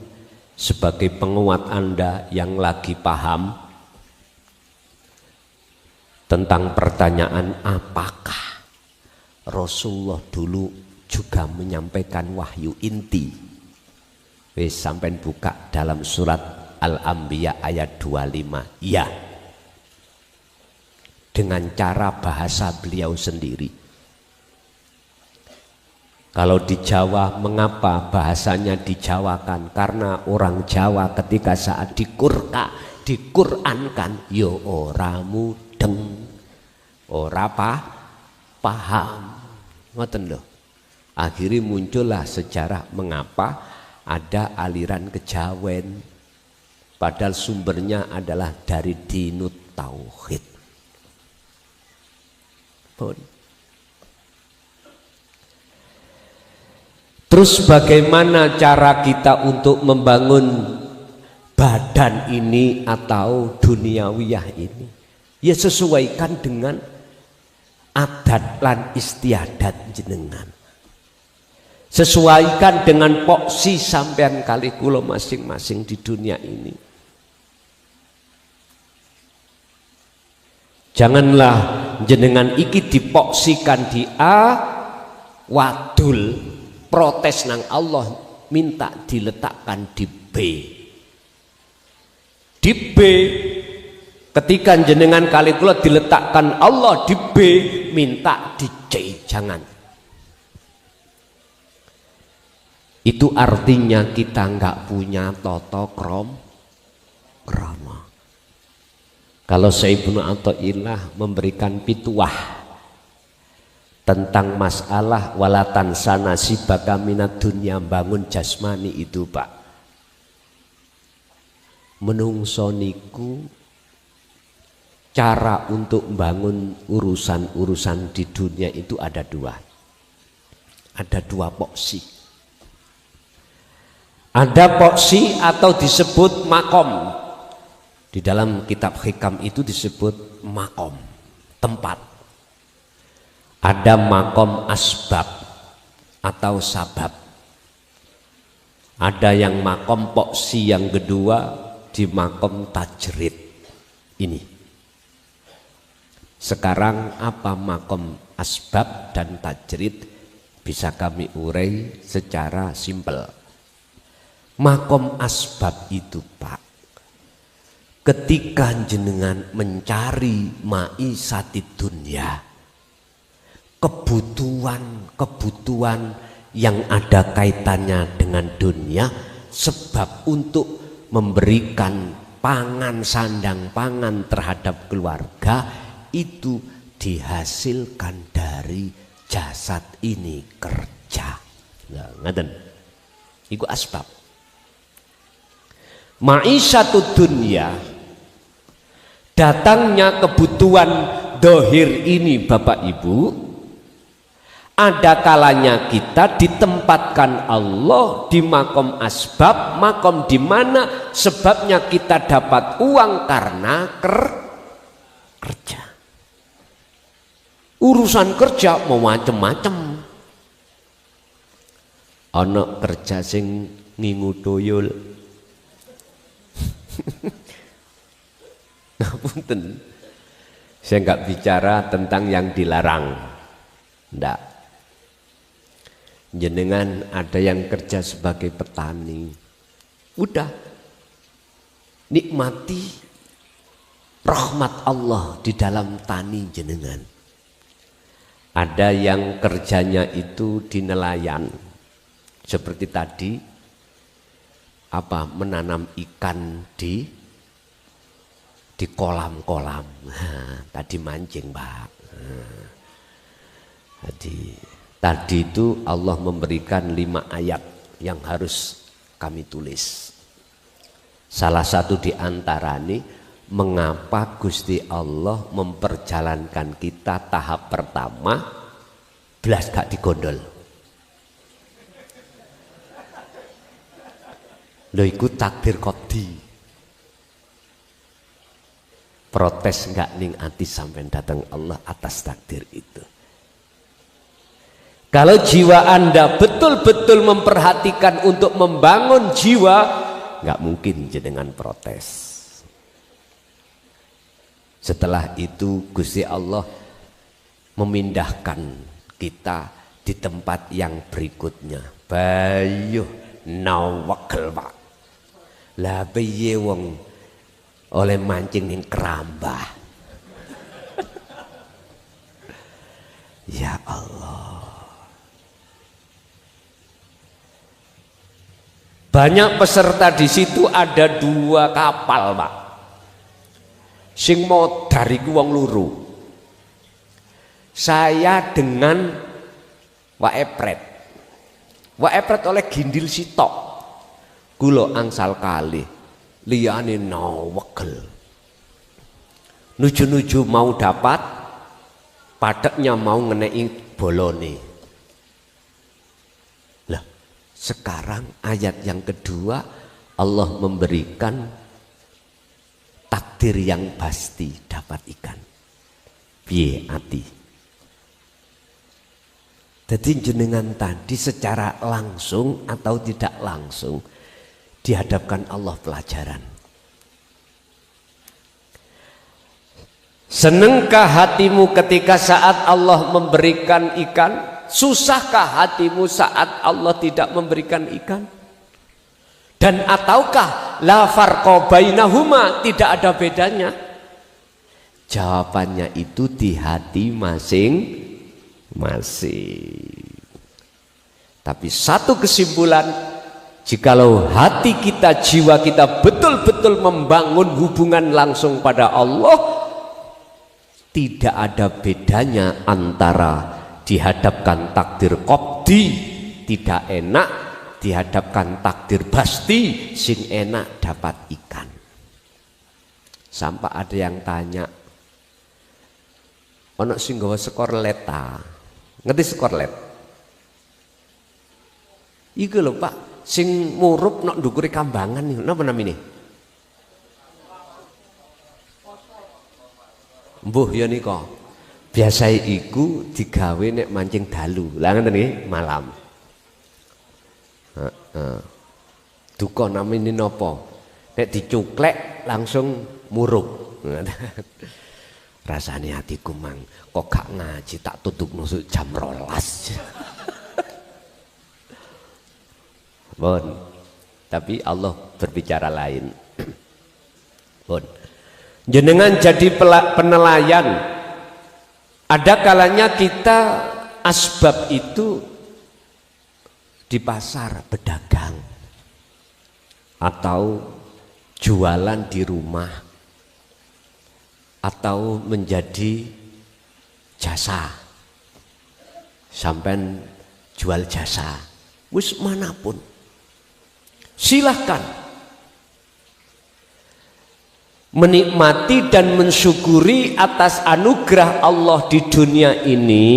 sebagai penguat Anda yang lagi paham tentang pertanyaan apakah Rasulullah dulu juga menyampaikan wahyu inti, wis sampean buka dalam surat Al-Anbiya ayat 25. Ya, dengan cara bahasa beliau sendiri. Kalau di Jawa, mengapa bahasanya dijawakan? Karena orang Jawa ketika saat diqurankan, yo ora mudeng, ora paham, ngoten lho. Akhirnya muncullah sejarah mengapa ada aliran kejawen, padahal sumbernya adalah dari dinut tauhid. Pun. Terus bagaimana cara kita untuk membangun badan ini atau duniawiyah ini? Ya sesuaikan dengan adat lan istiadat jenengan. Sesuaikan dengan poksi sampean kali kula masing-masing di dunia ini. Janganlah jenengan iki dipoksikan di A, wadul protes nang Allah minta diletakkan di B. Di B, ketika jenengan kali kula diletakkan Allah di B, minta di C, jangan. Itu artinya kita nggak punya toto krama. Kalau Ibnu Athaillah memberikan pituah tentang masalah walatan sanasi baka minat dunia, bangun jasmani itu, Pak. Menungso niku cara untuk membangun urusan-urusan di dunia itu ada dua. Ada dua poksi. Ada poksi atau disebut makom. Di dalam kitab hikam itu disebut makom, tempat. Ada makom asbab atau sabab. Ada yang makom poksi yang kedua di makom tajrid. Ini. Sekarang apa makom asbab dan tajrid bisa kami urai secara simpel. Makom asbab itu, Pak, ketika jenengan mencari maisatid dunya, kebutuhan yang ada kaitannya dengan dunia, sebab untuk memberikan pangan, sandang pangan terhadap keluarga, itu dihasilkan dari jasad ini kerja. Nah, ngaten. Iku asbab. Ma'isyatud dunya, datangnya kebutuhan dohir ini, Bapak Ibu, ada kalanya kita ditempatkan Allah di makom asbab, makom di mana sebabnya kita dapat uang karena kerja. Urusan kerja mau macem-macem. Ana kerja sing ngingu toyol. Ngapunten, saya nggak bicara tentang yang dilarang, ndak. Jenengan ada yang kerja sebagai petani, udah nikmati rahmat Allah di dalam tani jenengan. Ada yang kerjanya itu di nelayan, seperti tadi menanam ikan di kolam-kolam. Tadi mancing, Pak. Tadi itu Allah memberikan 5 ayat yang harus kami tulis. Salah satu di antara ini, mengapa Gusti Allah memperjalankan kita tahap pertama belas gak digondol. Lho iku takdir qadhi. Protes enggak ning ati sampai datang Allah atas takdir itu. Kalau jiwa Anda betul-betul memperhatikan untuk membangun jiwa, enggak mungkin jenengan protes. Setelah itu Gusti Allah memindahkan kita di tempat yang berikutnya. Bayuh nawakal Pak. Lah piye wong oleh mancing ning kerambah. Ya Allah. Banyak peserta di situ, ada 2 kapal, Pak. Sing modar iku wong loro. Saya dengan Wak Epret. Wak Epret oleh gindil sitok. Kula angsal kali liyane nawegel. Nuju-nuju mau dapat, padeknya mau ngeneki bolone. Lah, sekarang ayat yang kedua Allah memberikan takdir yang pasti dapat ikan. Piye ati? Jadi jenengan tadi secara langsung atau tidak langsung dihadapkan Allah pelajaran. Senengkah hatimu ketika saat Allah memberikan ikan? Susahkah hatimu saat Allah tidak memberikan ikan? Dan ataukah la farqa bainahuma, tidak ada bedanya? Jawabannya itu di hati masing-masing. Tapi satu kesimpulan, jikalau hati kita, jiwa kita betul-betul membangun hubungan langsung pada Allah, tidak ada bedanya antara dihadapkan takdir qadhi tidak enak, dihadapkan takdir basti sing enak dapat ikan. Sampai ada yang tanya, ono sing gawa skorlet ta? Ngerti skorlet? Iku lho Pak, sing murup nok ndukure kambangan niku napa namine? Mbuh ya nika. Biasa iku digawe nek mancing dalu. Lah ngoten nggih, malam. Duka namine napa? Nek dicuklek langsung murup. Rasane hatiku mang kok gak ngaji tak tutup nusuk jam 12. Bon. Tapi Allah berbicara lain. Bon. Jenengan jadi penelayan. Ada kalanya kita asbab itu di pasar berdagang atau jualan di rumah atau menjadi jasa, sampai jual jasa, wis manapun silahkan menikmati dan mensyukuri atas anugerah Allah di dunia ini.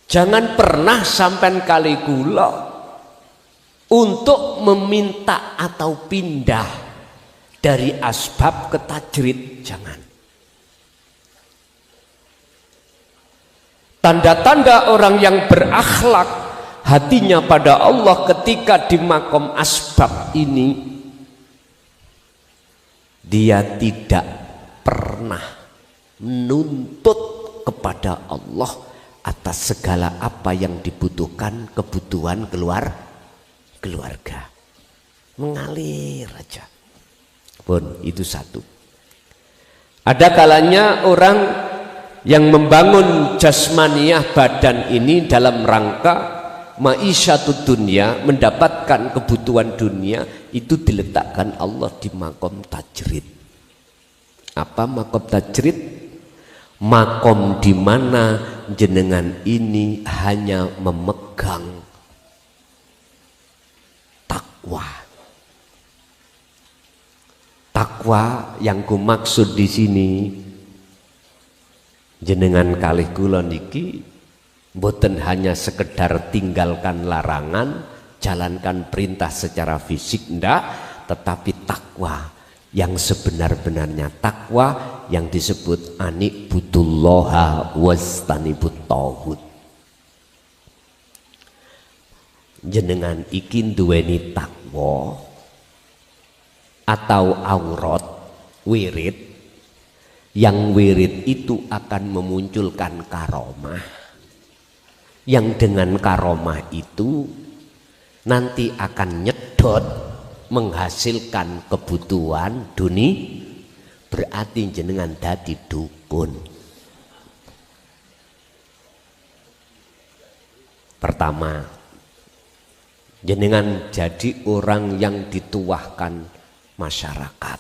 Jangan pernah sampai kali gula untuk meminta atau pindah dari asbab ke tajrid, jangan. Tanda-tanda orang yang berakhlak hatinya pada Allah ketika di makom asbab ini, dia tidak pernah menuntut kepada Allah atas segala apa yang dibutuhkan kebutuhan keluarga. Mengalir aja. Pun itu satu. Ada kalanya orang yang membangun jasmaniah badan ini dalam rangka ma'isyatud dunia, mendapatkan kebutuhan dunia, itu diletakkan Allah di makom tajrid. Apa makom tajrid? Makom di mana jenengan ini hanya memegang takwa. Takwa yang ku maksud di sini, jenengan kalih kula niki mboten hanya sekedar tinggalkan larangan, jalankan perintah secara fisik, ndak, tetapi takwa yang sebenar-benarnya, takwa yang disebut ani'budullaha wastanibut tauhid. Jenengan iki duweni takwa atau aurat wirid, yang wirid itu akan memunculkan karomah, yang dengan karomah itu nanti akan nyedot menghasilkan kebutuhan dunia. Berarti jenengan dadi dukun. Pertama, jenengan jadi orang yang dituahkan masyarakat.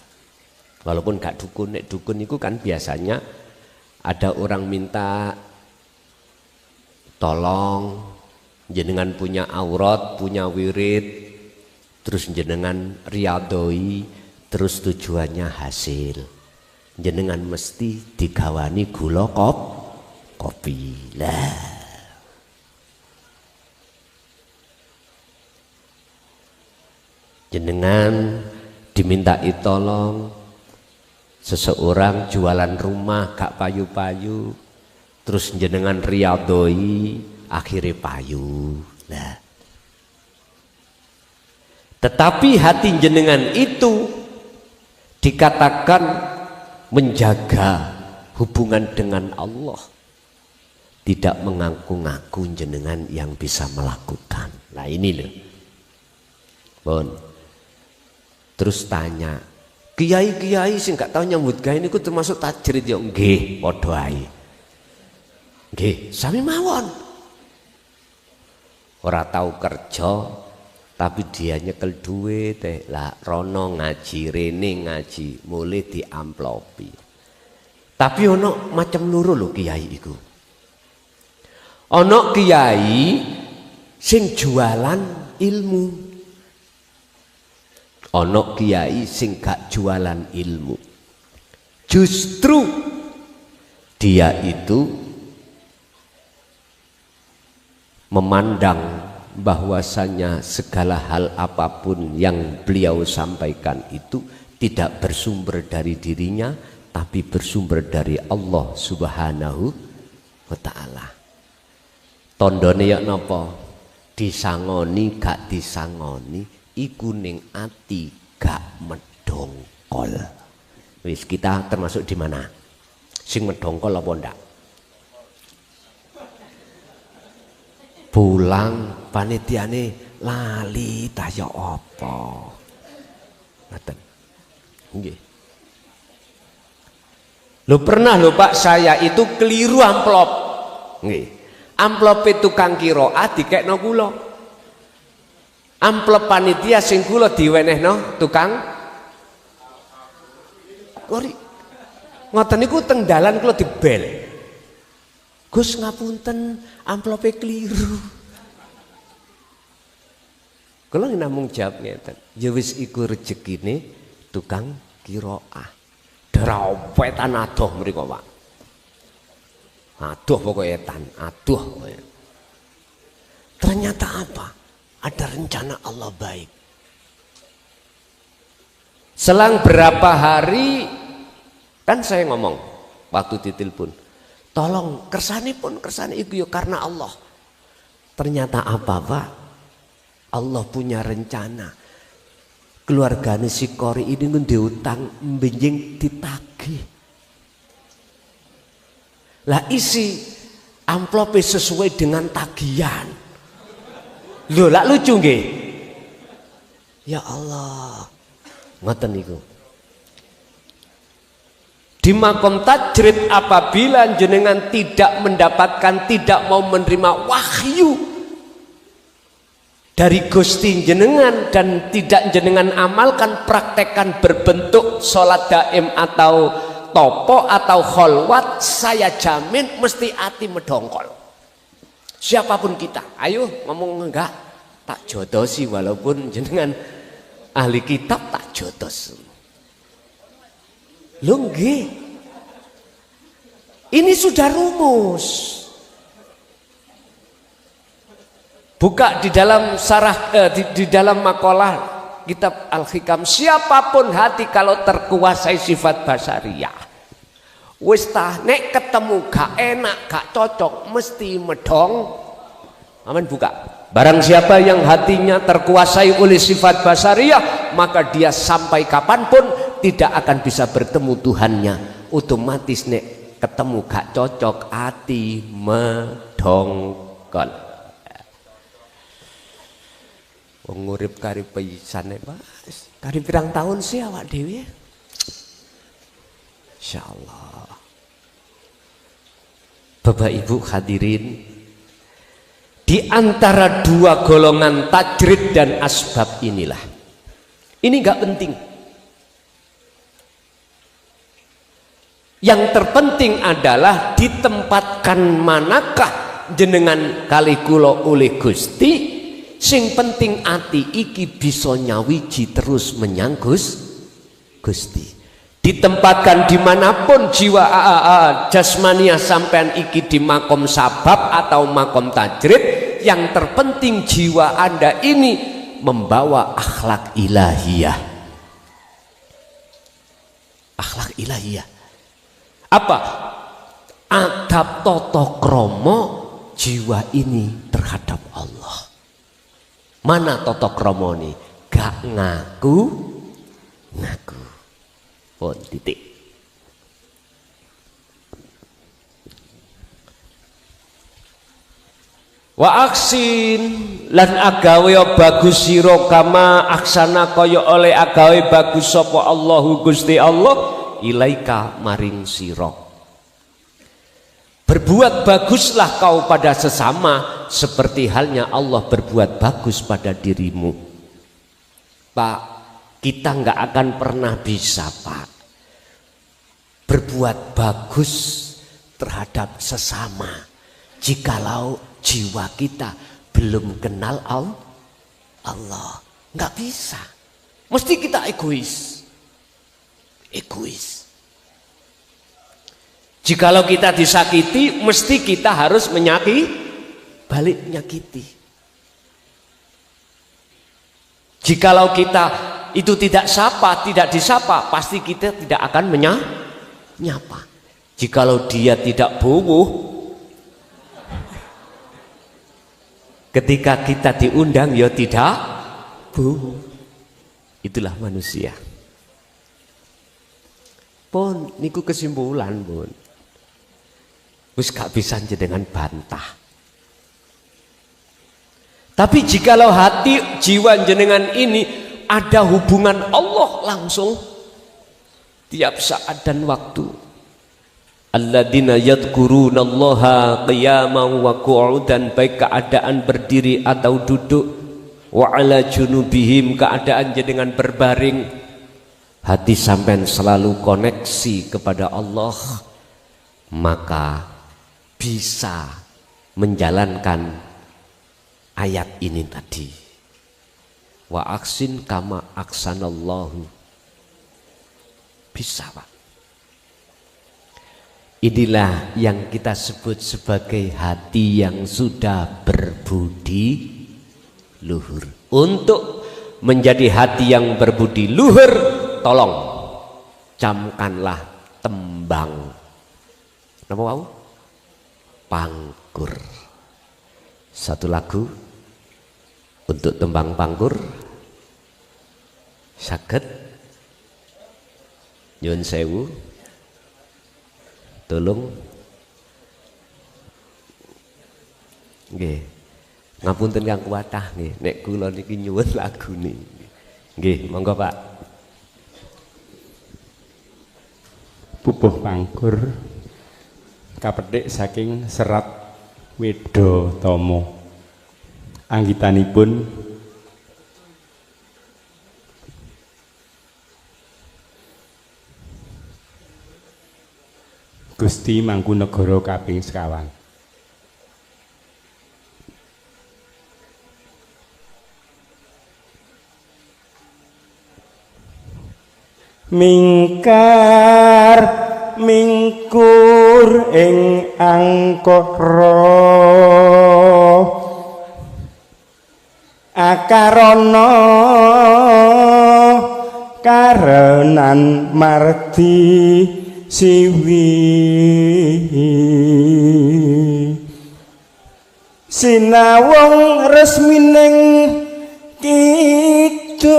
Walaupun gak dukun, nek dukun itu kan biasanya ada orang minta tolong, jenengan punya aurat, punya wirid, terus jenengan riyadhoi, terus tujuannya hasil. Jenengan mesti digawani gula kopi lah. Jenengan dimintai tolong seseorang jualan rumah gak payu-payu, terus jenengan riyadhoi, akhirnya payu lah. Tetapi hati jenengan itu dikatakan menjaga hubungan dengan Allah, tidak mengaku-ngaku jenengan yang bisa melakukan. Nah ini loh, bon. Terus tanya, kiai-kiai sing gak tahu nyambut gawe niku termasuk tajrid ya? Nggih, padha ae. Nggih, sami mawon. Ora tahu kerja, tapi dia nyekel duit lah, rono ngaji, rene ngaji, mulai diamplopi. Tapi ono macam loro lho kiai iku. Ono kiai sing jualan ilmu, ono kiai sing gak jualan ilmu. Justru dia itu memandang bahwasanya segala hal apapun yang beliau sampaikan itu tidak bersumber dari dirinya, tapi bersumber dari Allah Subhanahu wa ta'ala. Tondone ya napa? Disangoni gak disangoni iku ning ati gak medongkol. Wis, kita termasuk di mana? Sing medongkol apa ndak? Pulang panitiane lali ta ya apa? Ngoten. Nggih. Lho pernah lho Pak, saya itu keliru amplop. Nggih. Amplop tukang qiraat dikekno kula. Amplop panitia sing kula diwenehno tukang kori. Ngoten niku teng dalan kula dibel. Gus ngapunten, amplope keliru. Kalau namung jawab ngeten, ya wis iku rezekine tukang qiraah. Derawetan adoh mriko, Pak. Aduh pokoknya etan, aduh pokoknya. Ternyata apa? Ada rencana Allah baik. Selang berapa hari kan saya ngomong waktu ditelepon, tolong kersane iku ya karena Allah. Ternyata apa, Pak? Allah punya rencana. Keluargane si Kori ini ngendi utang mbenjing ditagih. Lah isi amplope sesuai dengan tagihan. Lho lak lucu nggih. Ya Allah. Ngoten niku. Di makom tajrid apabila jenengan tidak mendapatkan, tidak mau menerima wahyu dari Gusti jenengan dan tidak jenengan amalkan, praktekkan berbentuk sholat daim atau topo atau kholwat, saya jamin mesti hati medongkol. Siapapun kita, ayo ngomong enggak, tak jodosi walaupun jenengan ahli kitab tak jodos. Lho nggih. Ini sudah rumus. Buka di dalam sarah di dalam makalah kitab Al-Hikam, siapapun hati kalau terkuasai sifat basariyah, wis tah nek ketemu gak enak, gak cocok, mesti medong. Aman buka. Barang siapa yang hatinya terkuasai oleh sifat basariyah, maka dia sampai kapanpun tidak akan bisa bertemu Tuhannya. Otomatis nek ketemu gak cocok, hati medongkol. Wong urip kari pisane Pak. Kari pirang tahun sih awak dhewe? Insyaallah. Bapak Ibu hadirin, di antara dua golongan tajrid dan asbab inilah. Ini enggak penting. Yang terpenting adalah ditempatkan manakah jenengan kali kula oleh Gusti. Sing penting ati iki bisa nyawiji terus menyang Gusti. Ditempatkan dimanapun jiwa jasmania sampean iki di makom sabab atau makom tajrid, yang terpenting jiwa Anda ini membawa akhlak ilahiyah. Akhlak ilahiyah. Apa? Adab tata krama jiwa ini terhadap Allah. Mana tata krama ni? Gak ngaku. Pun titik. Wa aksin lan agawe bagus sira kama aksana kaya oleh agawe bagus sapa Allahu Gusti Allah ilaika maring sira. Berbuat baguslah kau pada sesama seperti halnya Allah berbuat bagus pada dirimu. Pak, kita nggak akan pernah bisa Pak berbuat bagus terhadap sesama jikalau jiwa kita belum kenal Allah. Nggak bisa. Mesti kita egois. Jikalau kita disakiti, mesti kita harus balik nyakiti. Jikalau kita itu tidak disapa, pasti kita tidak akan menyapa. Jikalau dia tidak bowoh, ketika kita diundang ya tidak bowoh. Itulah manusia. Pun niku kesimpulan pun. Wis gak bisa jenengan bantah. Tapi jikalau hati jiwa jenengan ini ada hubungan Allah langsung tiap saat dan waktu. Alladzina yadhkurunallaha qiyaman wa qu'udan, baik keadaan berdiri atau duduk, wa ala junubihim, keadaan jenengan berbaring, hati sampean selalu koneksi kepada Allah, maka bisa menjalankan ayat ini tadi. Wa aksin kama aksanallahu. Bisa Pak. Inilah yang kita sebut sebagai hati yang sudah berbudi luhur. Untuk menjadi hati yang berbudi luhur, tolong camkanlah tembang. Apa mau? Pangkur. Satu lagu untuk tembang pangkur. Saged nyuwun sewu, tolong nggih, ngapunten Kang Kuwatah nggih, nek kula niki nyuwun lagune nggih, monggo Pak. pupuh pangkur kapethik saking Serat Wedhatama. Anggitanipun Gusti Mangkunagara kaping sekawan. Mingkar mingkur ing angkara akarana karenan mardi siwi sinawung resmining kidung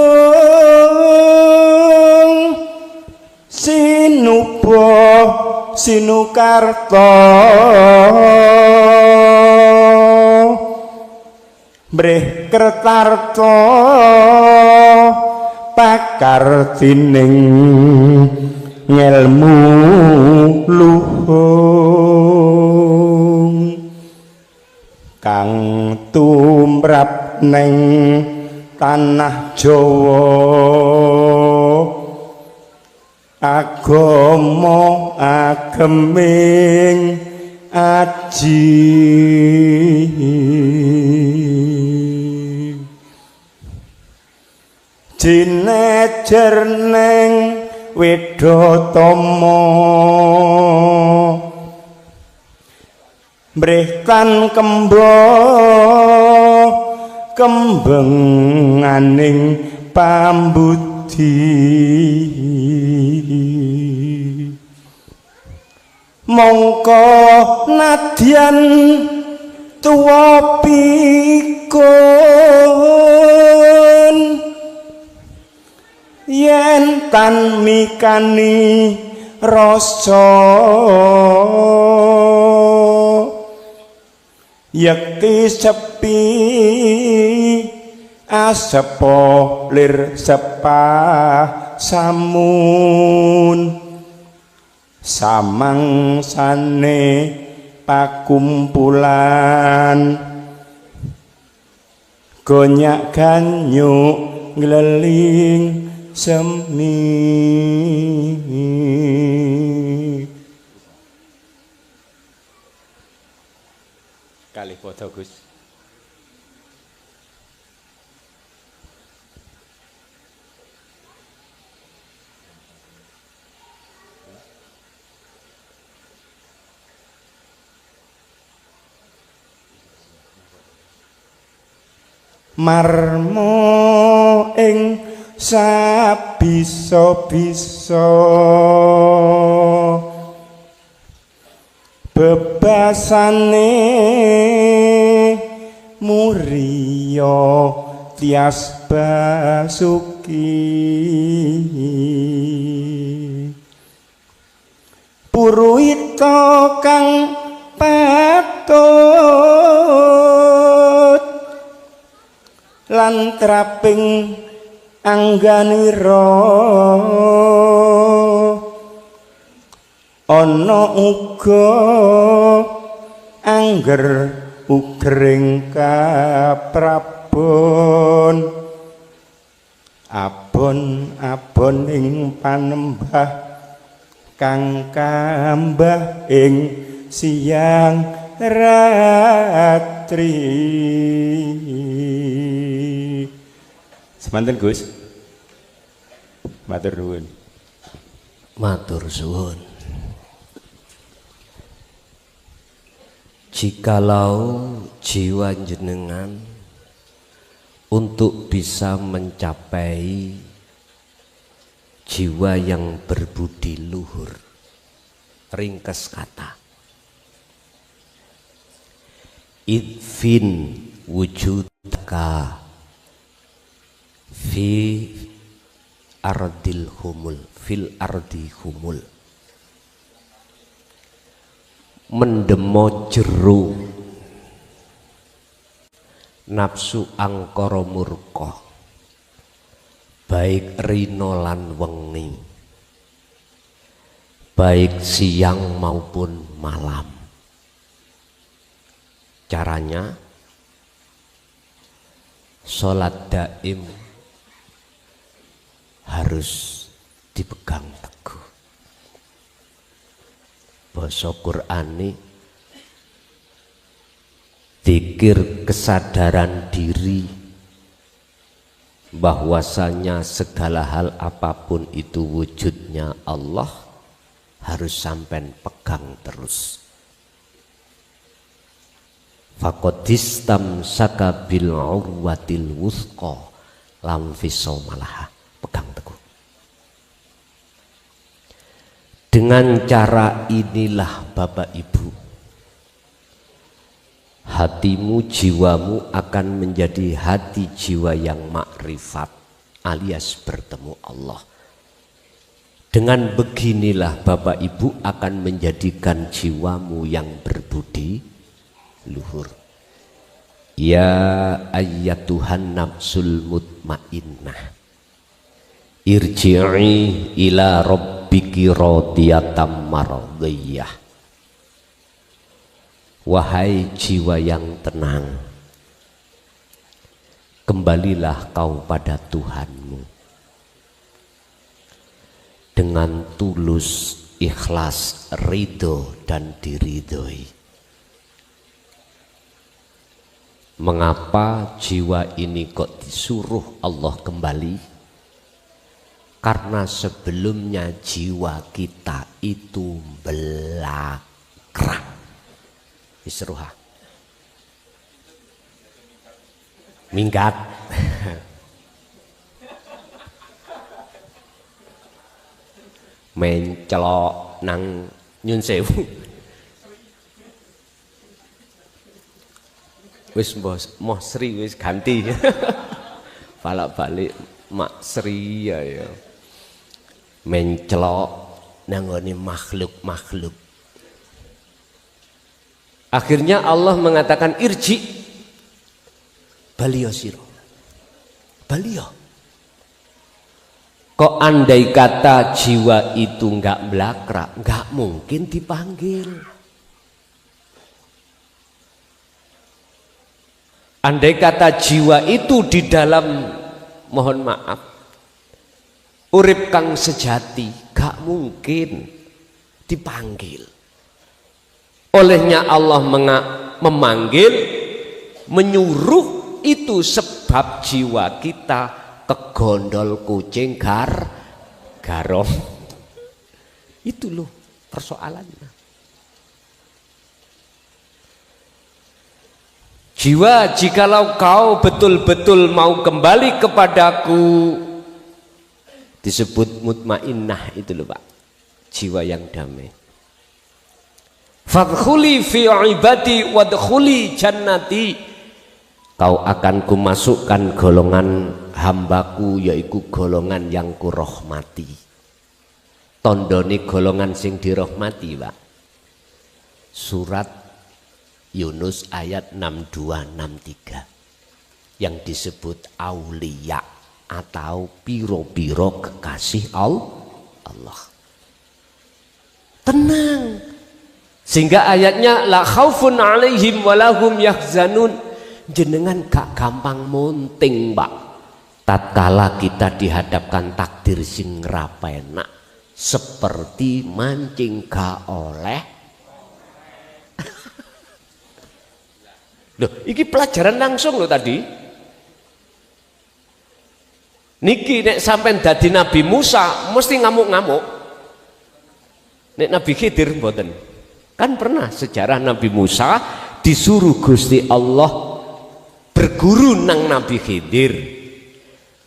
sinuba sinukarta breh kertarta pakartining ngelmu luhung kang tumrap neng tanah Jawa agama ageming aji jinejer neng Wedhatama brehtan kemba kembenganing pambudi mongko nadyan tuwa pikun yen tan mikani rasa yakti sepi asepo lir sepah samun samangsane pakumpulan gonyak ganyuk ngleling semi kalih padha Gus. Marmo ing sabisa-bisa bebasane muriya tias basuki puruita kang patut lan traping angganira ana uga angger ugering kaprabon abon ing panembah kang kambah ing siang ratri. Semanten Gus. Matur nuwun. Matur suwun. Jikalau jiwa jenengan untuk bisa mencapai jiwa yang berbudi luhur, ringkas kata, idfin wujudaka fi ardil humul, fil ardi humul, mendemo jeru nafsu angkara murka baik rino lan wengi baik siang maupun malam. Caranya sholat daim harus dipegang teguh. Basa Qur'ani zikir kesadaran diri bahwasanya segala hal apapun itu wujudnya Allah harus sampai pegang terus. Faqadistam saka bil urwatil wuthqa lam fisawmalaha, pegang teguh. Dengan cara inilah Bapak Ibu, hatimu, jiwamu akan menjadi hati jiwa yang makrifat alias bertemu Allah. Dengan beginilah Bapak Ibu akan menjadikan jiwamu yang berbudi luhur. Ya ayyatuhan nafsul mutmainnah, irji'i ila rabbiki radiyatan mardiyah. Wahai jiwa yang tenang, kembalilah kau pada Tuhanmu dengan tulus, ikhlas, ridho dan diridhoi. Mengapa jiwa ini kok disuruh Allah kembali? Karena sebelumnya jiwa kita itu belakrak. Isruha minggat. Mencelok nang nyun sewu. Wis bos moh Sri wis ganti. Balak balik Mak Sri ya. Mencelok nang ngene makhluk-makhluk. Akhirnya Allah mengatakan irji baliyo siro, baliyo. Kok andai kata jiwa itu enggak belakrak, enggak mungkin dipanggil. Andai kata jiwa itu di dalam, mohon maaf, urip kang sejati, enggak mungkin dipanggil. Olehnya Allah memanggil, menyuruh, itu sebab jiwa kita kegondol kucing garong. Itu loh persoalannya. Jiwa, jikalau kau betul-betul mau kembali kepadaku, disebut mutmainnah itu loh Pak, jiwa yang damai. Fadkhuli fi ibadi wadkhuli jannati, kau akan kumasukkan golongan hambaku, yaitu golongan yang kurahmati. Tondoni golongan sing dirahmati Pak, surat Yunus ayat 62-63 yang disebut aulia atau piro-piro kekasih Allah. Tenang, sehingga ayatnya la khaufun alaihim walahum yahzanun, jenengan gak gampang monting Pak tatkala kita dihadapkan takdir sing rapenak seperti mancing gak oleh. Loh, iki pelajaran langsung loh tadi. Niki nek sampai dadi Nabi Musa mesti ngamuk-ngamuk. Nek Nabi Khidir mboten. Kan pernah sejarah Nabi Musa disuruh Gusti Allah berguru nang Nabi Khidir.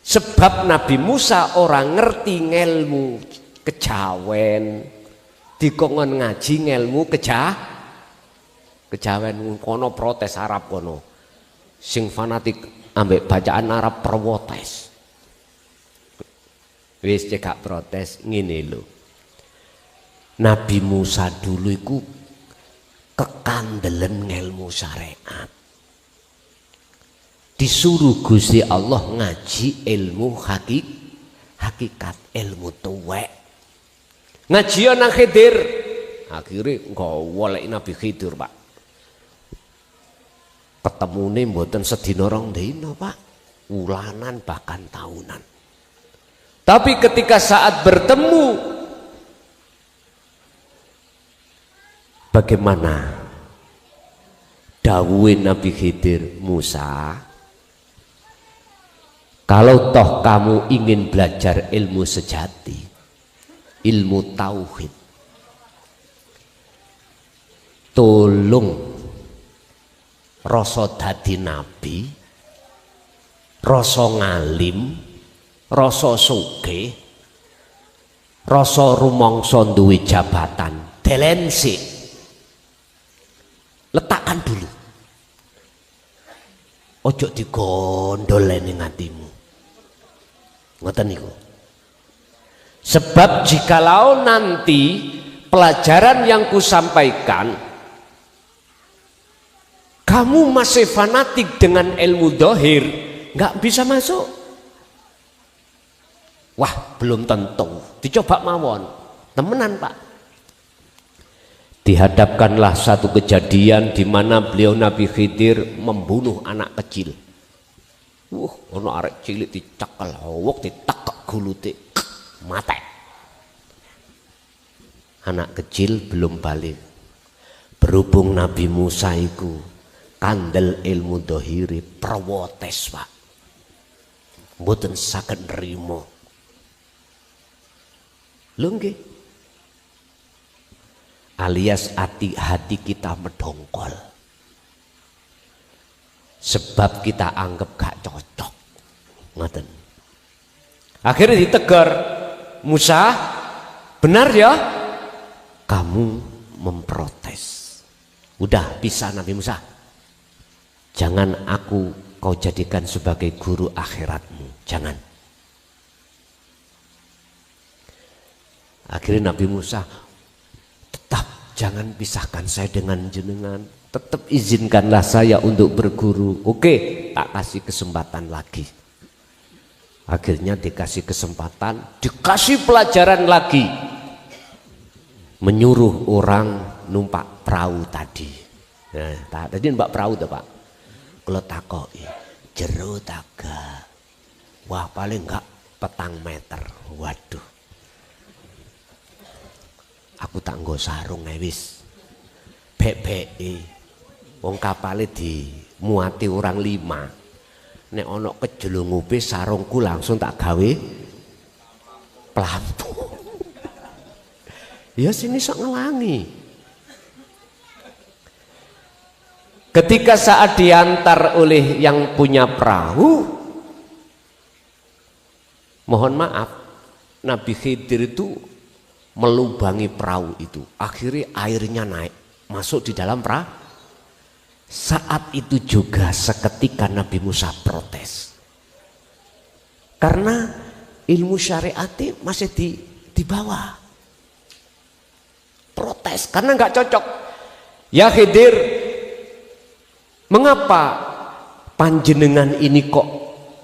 Sebab Nabi Musa orang ngerti ngelmu kejawen, dikongkon ngaji ngelmu kejawen kono protes Arab kono. Sing fanatik ambek bacaan Arab protes. Wis cekak protes ngene lho. Nabi Musa dulu iku kekandelen ngelmu syariat, disuruh Gusti Allah ngaji ilmu hakikat, ilmu tuwek. Ngaji nang Khidir. Akhirnya ngoleki Nabi Khidir, Pak. Ketemune mboten sedina rong dina, Pak. Wulanan bahkan tahunan. Tapi ketika saat bertemu, bagaimana dawuhe Nabi Khidir, Musa, kalau toh kamu ingin belajar ilmu sejati, ilmu tauhid, tolong rasa dadi nabi, rasa ngalim, rasa sugih, rasa rumangsa duwe jabatan, delen sik. Letakkan dulu. Ojo digondoleni ngatimu. Ngoten niku. Sebab jikalau nanti pelajaran yang kusampaikan kamu masih fanatik dengan ilmu dohir, nggak bisa masuk. Wah, belum tentu. Dicoba mawon, temenan Pak. Dihadapkanlah satu kejadian di mana beliau Nabi Khidir membunuh anak kecil. Ono arek cilik dicekel howok, ditekek gulute, mate. Anak kecil belum balik. Berhubung Nabi Musa iku kandel ilmu dohiri, protes Pak, mboten saged nrimo. Lho nggih, alias hati kita medongkol, sebab kita anggap gak cocok. Ngoten. Akhirnya ditegur, Musa, benar ya kamu memprotes. Udah bisa Nabi Musa, jangan aku kau jadikan sebagai guru akhiratmu, jangan. Akhirnya Nabi Musa, tetap jangan pisahkan saya dengan jenengan, tetap izinkanlah saya untuk berguru. Oke, tak kasih kesempatan lagi. Akhirnya dikasih kesempatan, dikasih pelajaran lagi, menyuruh orang numpak perahu tadi. Nah, tadi numpak perahu tuh Pak. Kalau takoki jero taga, wah paling enggak 4 meter. Waduh, aku tak nggo sarung wis. Bek-beke wong kapale dimuati orang 5. Nek ana kejelungupe sarungku langsung tak gawe pelampung. Ya sini sok ngelangi. Ketika saat diantar oleh yang punya perahu, mohon maaf, Nabi Khidir itu melubangi perahu itu. Akhirnya airnya naik, masuk di dalam perahu. Saat itu juga seketika Nabi Musa protes. Karena ilmu syariat masih di bawah. Protes karena nggak cocok. Ya Khidir, mengapa panjenengan ini kok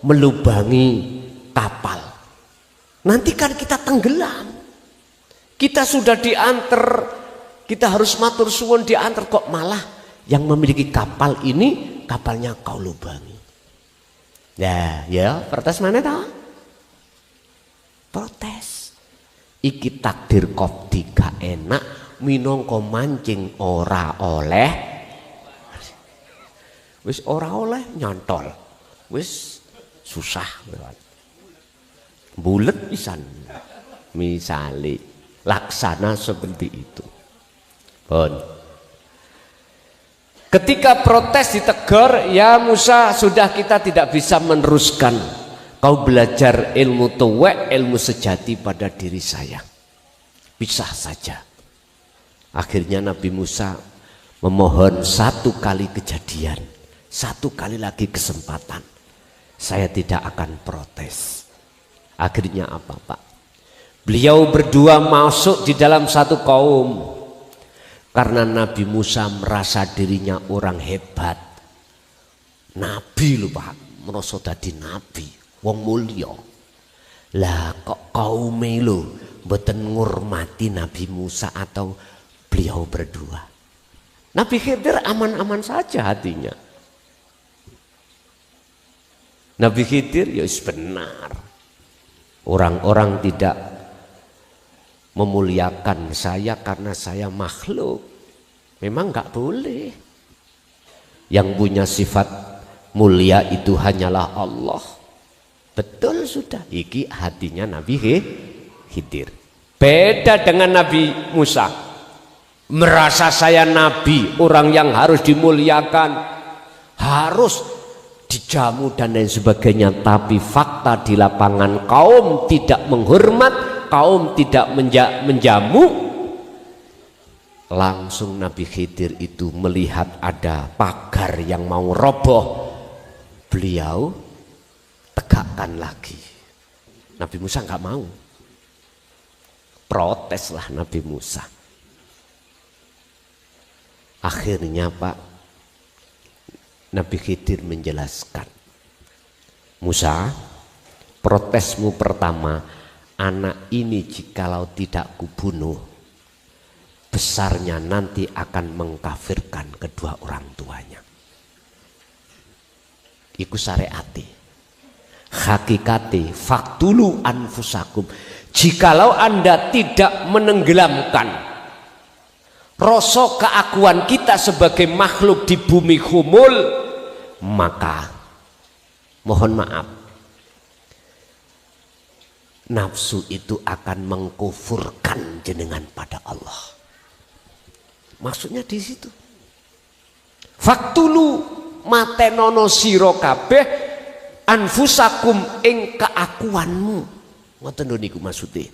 melubangi kapal? Nanti kan kita tenggelam. Kita sudah diantar, kita harus matur suwun diantar, kok malah yang memiliki kapal ini kapalnya kau lubangi. Ya protes mana tau? Protes. Iki takdir kopdi gak enak, minangka mancing ora oleh. Wis ora oleh nyantol, wis susah bulet pisan. Misale laksana seperti itu. Pun ketika protes ditegur, ya Musa, sudah kita tidak bisa meneruskan. Kau belajar ilmu tuwek, ilmu sejati pada diri saya. Pisah saja. Akhirnya Nabi Musa memohon 1 kali kejadian, 1 kali lagi kesempatan. Saya tidak akan protes. Akhirnya apa Pak? Beliau berdua masuk di dalam satu kaum. Karena Nabi Musa merasa dirinya orang hebat. Nabi lho Pak, merasa dadi nabi, wong mulya. Lah kok kaume lho mboten ngurmati Nabi Musa atau beliau berdua. Nabi Khidir aman-aman saja hatinya. Nabi Khidir ya benar. Orang-orang tidak memuliakan saya karena saya makhluk. Memang nggak boleh. Yang punya sifat mulia itu hanyalah Allah. Betul sudah. Iki hatinya Nabi Khidir. Beda dengan Nabi Musa. Merasa saya nabi, orang yang harus dimuliakan, harus dijamu dan lain sebagainya. Tapi fakta di lapangan kaum tidak menghormat, kaum tidak menjamu. Langsung Nabi Khidir itu melihat ada pagar yang mau roboh, beliau tegakkan lagi. Nabi Musa nggak mau, proteslah Nabi Musa. Akhirnya Pak, Nabi Khidir menjelaskan, Musa, protesmu pertama, anak ini jikalau tidak kubunuh, besarnya nanti akan mengkafirkan kedua orang tuanya. Iku syariati, hakikati, faktulu anfusakum. Jikalau Anda tidak menenggelamkan rasa keakuan kita sebagai makhluk di bumi humul, maka mohon maaf, nafsu itu akan mengkufurkan jenengan pada Allah. Maksudnya di situ. Faktulu matenono siro kabeh anfusakum ing keakuanmu. Ngoten lho niku maksudnya.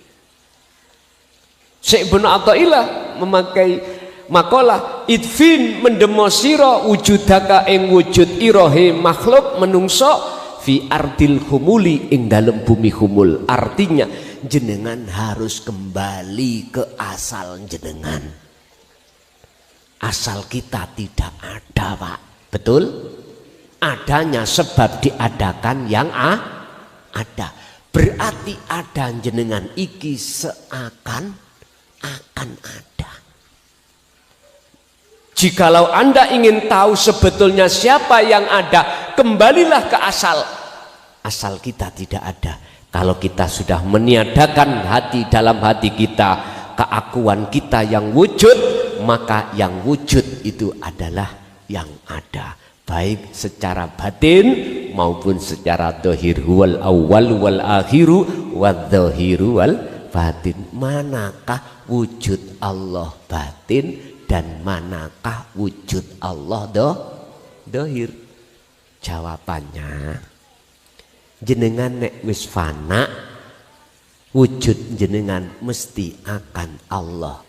Syekh Ibnu Athaillah memakai makalah idfin mendemo sira wujudaka ing wujud irahe makhluk menungso fi ardil humuli ing dalem bumi humul. Artinya jenengan harus kembali ke asal jenengan. Asal kita tidak ada, Pak. Betul? Adanya sebab diadakan yang ada. Berarti ada jenengan iki seakan akan ada. Jikalau Anda ingin tahu sebetulnya siapa yang ada, kembalilah ke asal. Asal kita tidak ada. Kalau kita sudah meniadakan hati dalam hati kita, keakuan kita yang wujud, maka yang wujud itu adalah yang ada, baik secara batin maupun secara dohir. Wal awal wal akhiru wal dohiru wal batin. Manakah wujud Allah batin dan manakah wujud Allah dohir? Jawabannya, jenengan nek wis fana, wujud jenengan mesti akan Allah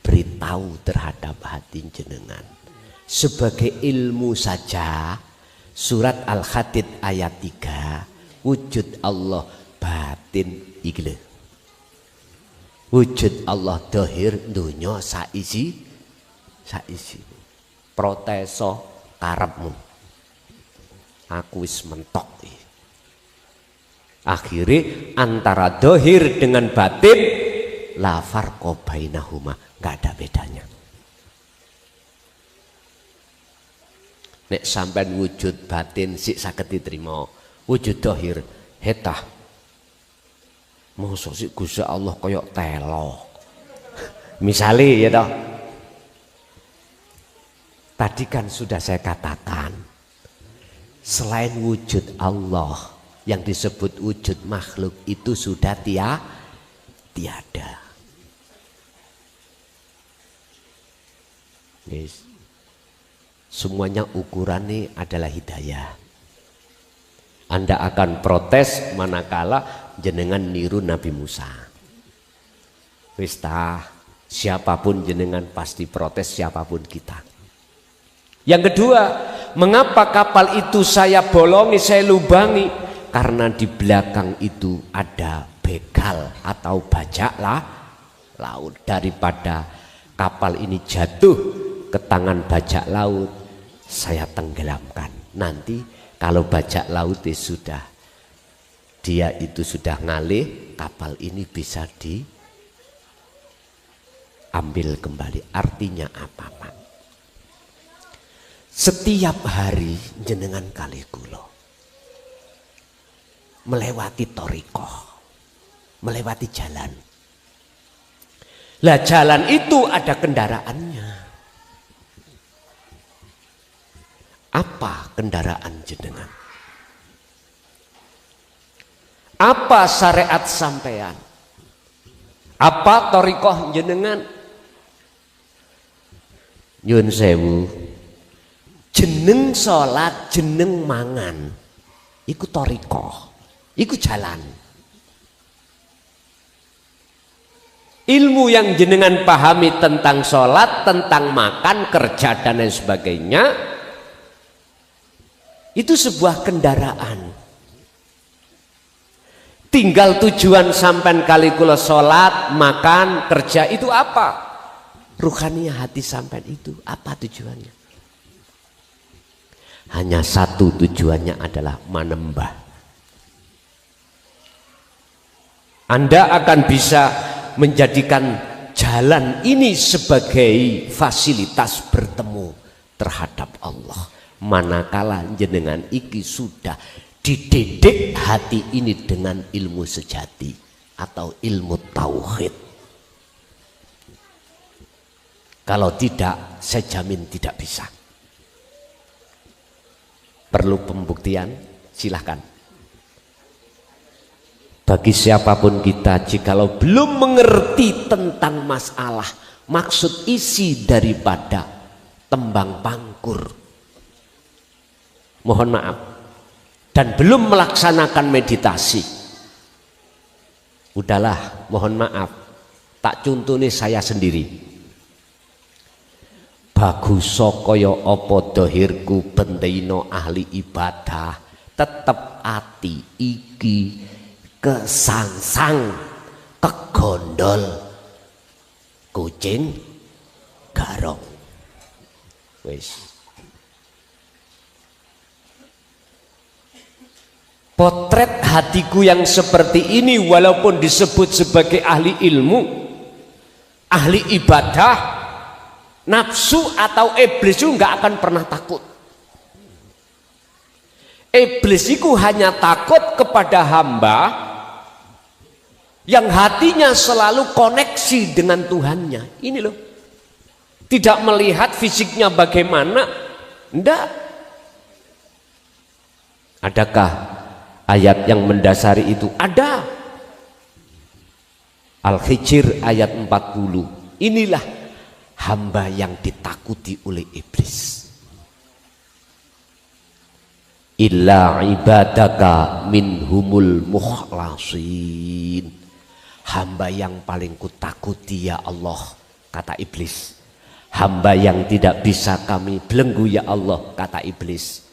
beritahu terhadap hati jenengan. Sebagai ilmu saja, surat Al-Hadid ayat 3, wujud Allah batin iki lho. Wujud Allah dohir dunya saisi proteso karepmu. Aku wis mentok. Akhirnya antara dohir dengan batin la farqa bainahuma, nggak ada bedanya. Nek sampean wujud batin sik saged diterima, wujud dohir hetah. Mosok sik Gusti Allah koyok telo. Misale ya toh. Tadi kan sudah saya katakan, selain wujud Allah yang disebut wujud makhluk itu sudah tiada. Yes. Semuanya ukurannya adalah hidayah. Anda akan protes manakala jenengan niru Nabi Musa. Wis siapapun jenengan pasti protes, siapapun kita. Yang kedua, mengapa kapal itu saya bolongi, saya lubangi? Karena di belakang itu ada begal atau bajak laut. Daripada kapal ini jatuh ke tangan bajak laut, saya tenggelamkan. Nanti kalau bajak laut dia itu sudah ngalih, kapal ini bisa ambil kembali. Artinya apa, Pak? Setiap hari jenengan kali kula melewati thariqah, melewati jalan. Lah jalan itu ada kendaraannya. Apa kendaraan jenengan? Apa syariat sampean? Apa thariqah jenengan? Nyun sewu, jeneng salat, jeneng mangan, iku thariqah, iku jalan. Ilmu yang jenengan pahami tentang salat, tentang makan, kerja dan lain sebagainya, itu sebuah kendaraan. Tinggal tujuan sampean kali kula salat, makan, kerja itu apa? Ruhaniyah hati sampean itu apa tujuannya? Hanya satu tujuannya adalah menembah. Anda akan bisa menjadikan jalan ini sebagai fasilitas bertemu terhadap Allah. Manakala jenengan iki sudah dididik hati ini dengan ilmu sejati atau ilmu tauhid. Kalau tidak, saya jamin tidak bisa. Perlu pembuktian? Silahkan. Bagi siapapun kita, jikalau belum mengerti tentang masalah, maksud isi daripada tembang pangkur, mohon maaf, dan belum melaksanakan meditasi, udahlah, mohon maaf, tak contohnya saya sendiri. Bagus kaya apa dohirku bentino ahli ibadah, tetep ati iki kesangsang kegondol kucing garong. Wis. Potret hatiku yang seperti ini walaupun disebut sebagai ahli ilmu, ahli ibadah, nafsu atau iblis itu nggak akan pernah takut. Iblis itu hanya takut kepada hamba yang hatinya selalu koneksi dengan Tuhannya. Ini loh, tidak melihat fisiknya bagaimana, enggak. Adakah ayat yang mendasari itu? Ada. Al-Hijr ayat 40. Inilah hamba yang ditakuti oleh iblis. Illa ibadaka minhumul mukhlasin. Hamba yang paling kutakuti ya Allah, kata iblis. Hamba yang tidak bisa kami belenggu ya Allah, kata iblis.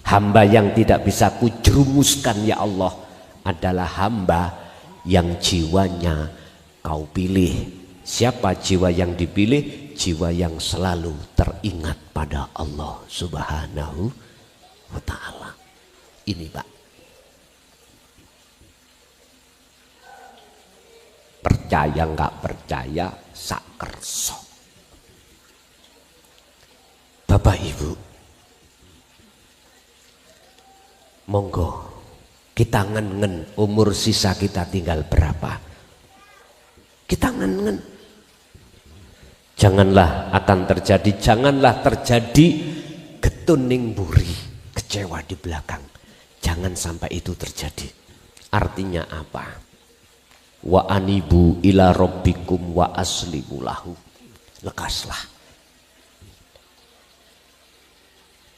Hamba yang tidak bisa kujerumuskan ya Allah adalah hamba yang jiwanya kau pilih. Siapa jiwa yang dipilih? Jiwa yang selalu teringat pada Allah Subhanahu wa ta'ala. Ini Pak, percaya nggak percaya sak kerso. Bapak Ibu, monggo kita ngen-ngen umur sisa kita tinggal berapa. Kita ngen-ngen. Janganlah terjadi getuning buri, kecewa di belakang. Jangan sampai itu terjadi. Artinya apa? Wa anibu ila rabbikum wa aslimu lahu. Lekaslah.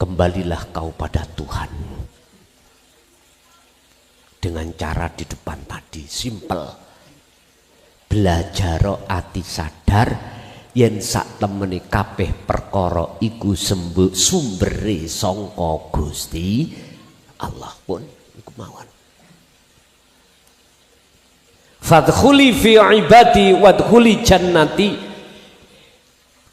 Kembalilah kau pada Tuhan. Dengan cara di depan tadi, simple. Belajaro ati sadar yen sak temeni kabeh perkara iku sumbere sangka Gusti Allah pun iku mawon. Fadkhuli fi ibadi wadkhuli jannati.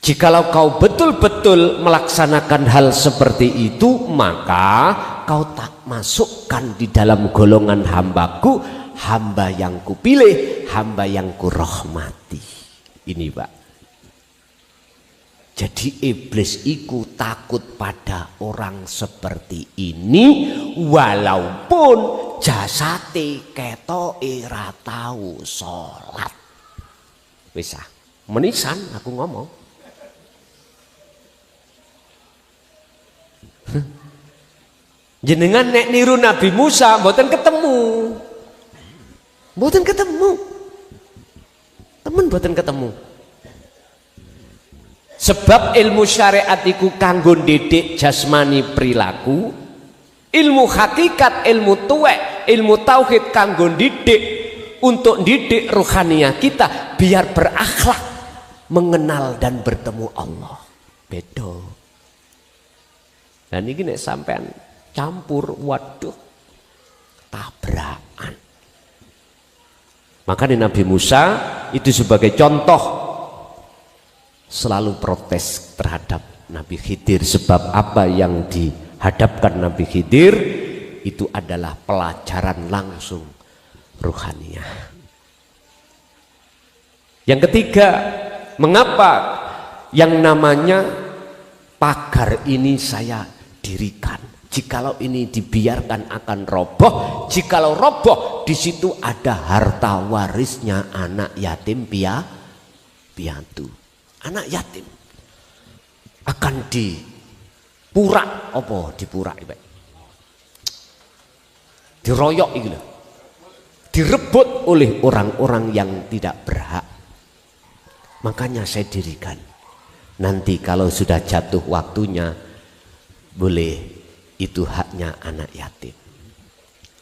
Jikalau kau betul-betul melaksanakan hal seperti itu, maka kau tak masukkan di dalam golongan hambaku, hamba yang kupilih, hamba yang kurahmati. Ini Pak. Jadi iblis iku takut pada orang seperti ini walaupun jasate ketoke ra tau salat. Wis menisan aku ngomong. Jenengan nek niru Nabi Musa mboten ketemu. Mboten ketemu. Temen mboten ketemu. Sebab ilmu syariat iku kanggo ndidik jasmani perilaku, ilmu hakikat, ilmu tuwek, ilmu tauhid kanggo ndidik untuk ndidik rohaniah kita biar berakhlak, mengenal dan bertemu Allah. Beda. Dan ini nek sampean campur, waduh, tabrakan. Makanya Nabi Musa itu sebagai contoh selalu protes terhadap Nabi Khidir. Sebab apa yang dihadapkan Nabi Khidir itu adalah pelajaran langsung ruhaniah. Yang ketiga, mengapa yang namanya pagar ini saya dirikan? Jikalau ini dibiarkan akan roboh, jikalau roboh di situ ada harta warisnya anak yatim piatu. Anak yatim akan dipurak, apa dipurak ibu? Diroyok itu, direbut oleh orang-orang yang tidak berhak. Makanya saya dirikan. Nanti kalau sudah jatuh waktunya, boleh itu haknya anak yatim.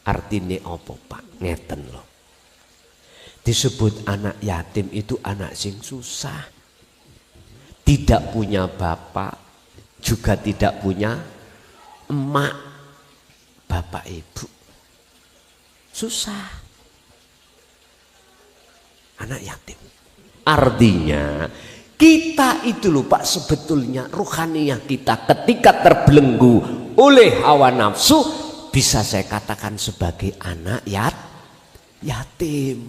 Artinya apa Pak? Ngeten loh. Disebut anak yatim itu anak sing susah. Tidak punya bapak, juga tidak punya emak, bapak ibu. Susah. Anak yatim. Artinya kita itu loh Pak, sebetulnya ruhaniyah kita ketika terbelenggu oleh hawa nafsu bisa saya katakan sebagai anak yatim.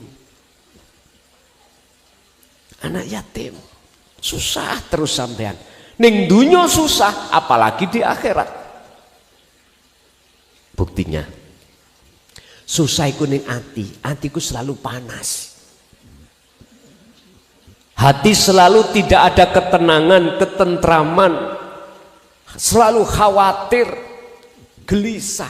Anak yatim. Susah terus sampean. Ning dunya susah, apalagi di akhirat. Buktinya, susah iku ning atiku selalu panas. Hati selalu tidak ada ketenangan, ketentraman, selalu khawatir, gelisah.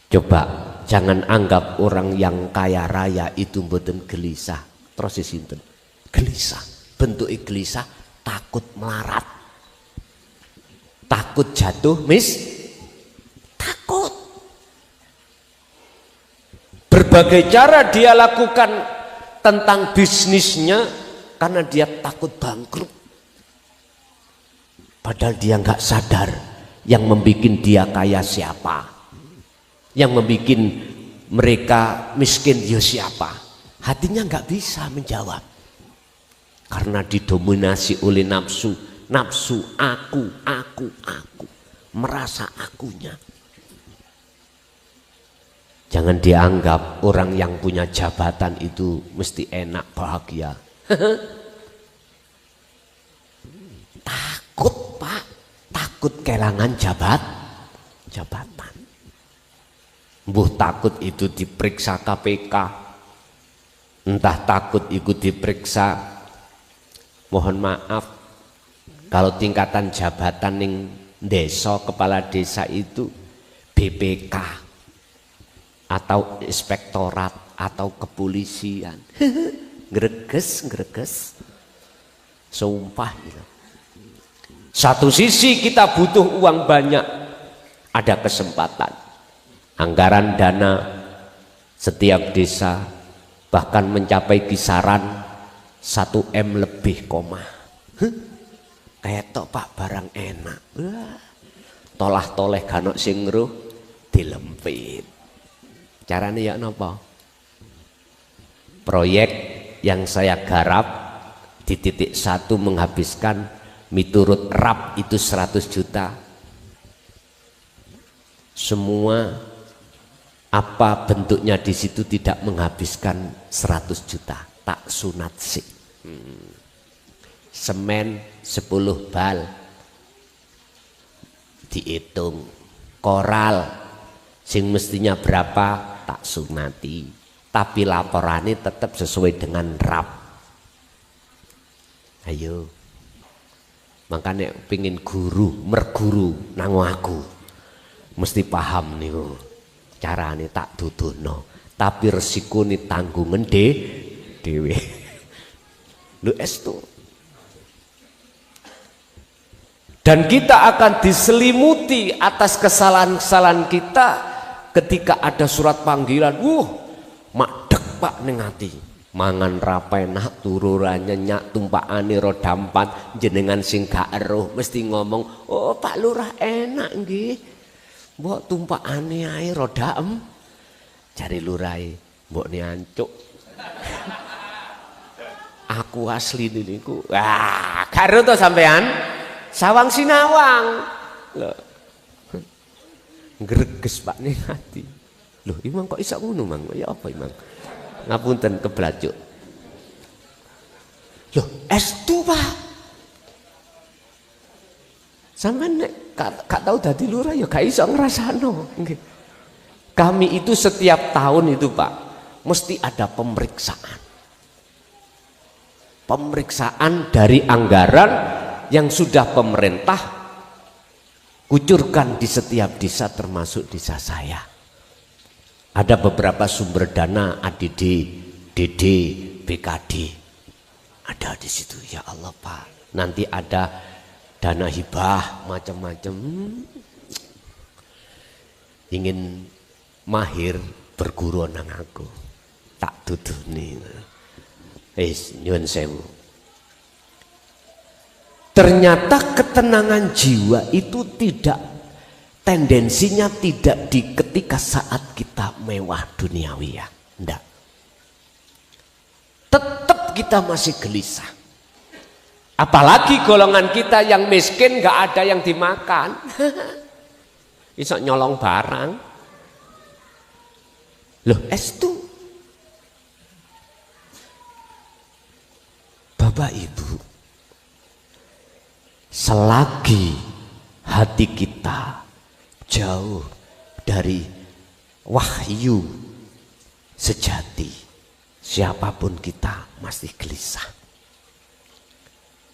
Coba jangan anggap orang yang kaya raya itu mboten gelisah. Proses sinten? Gelisah, bentuk gelisah, takut melarat, takut jatuh takut. Berbagai cara dia lakukan tentang bisnisnya karena dia takut bangkrut. Padahal dia nggak sadar yang membuat dia kaya siapa, yang membuat mereka miskin ya siapa. Hatinya nggak bisa menjawab. Karena didominasi oleh nafsu, aku, merasa akunya. Jangan dianggap orang yang punya jabatan itu mesti enak, bahagia. Takut Pak, takut kehilangan jabatan. Mbuh takut itu diperiksa KPK, entah takut ikut diperiksa. Mohon maaf, kalau tingkatan jabatan ning desa, kepala desa itu BPK atau inspektorat atau kepolisian. Greges. Sumpah gitu. Satu sisi kita butuh uang banyak, ada kesempatan. Anggaran dana setiap desa bahkan mencapai kisaran 1 M lebih koma. Kayak tok Pak, barang enak. Tolah-toleh kanok sing ngruh dilempit. Carane ya napa? Proyek yang saya garap di titik 1 menghabiskan miturut RAP itu 100 juta. Semua apa bentuknya di situ tidak menghabiskan 100 juta. Tak sunat sih. semen 10 bal, dihitung. Koral sing mestinya berapa tak sunati, tapi laporannya tetap sesuai dengan rap. Ayo, makanya pingin guru merguru nang aku mesti paham nih carane tak duduno, tapi resiko nih tanggungan dewe. Lu estu. Dan kita akan diselimuti atas kesalahan-kesalahan kita ketika ada surat panggilan. Madeg pak ning ati. Mangan rapenak tururane nyak tumpakane ro dampan jenengan sing gak eruh mesti ngomong, "Oh Pak Lurah enak nggih. Mbok tumpakane ae ro daem." Jare lurahe, "Mbokne ancuk." Aku asli niku. Wah, karo to sampean? Sawang sinawang. Lho. Greges Pak ning ati. Lho, Imang kok iso ngono, Mang? Ya apa, Imang? Ngapunten keblajuk. Lho, estu Pak. Sampeyan nek gak tau dadi lurah ya gak iso ngrasakno. Nggih. Kami itu setiap tahun itu, Pak, mesti ada pemeriksaan. Pemeriksaan dari anggaran yang sudah pemerintah kucurkan di setiap desa termasuk desa saya. Ada beberapa sumber dana ADD, DD, BKD. Ada di situ. Ya Allah Pak. Nanti ada dana hibah macam-macam. Ingin mahir berguru nang aku. Tak duduni. Nyuwun sewu. Ternyata ketenangan jiwa itu tendensinya tidak di ketika saat kita mewah duniawi ya. Enggak. Tetap kita masih gelisah. Apalagi golongan kita yang miskin gak ada yang dimakan. Bisa nyolong barang. Loh estu. Bapak Ibu, selagi hati kita jauh dari wahyu sejati, siapapun kita masih gelisah.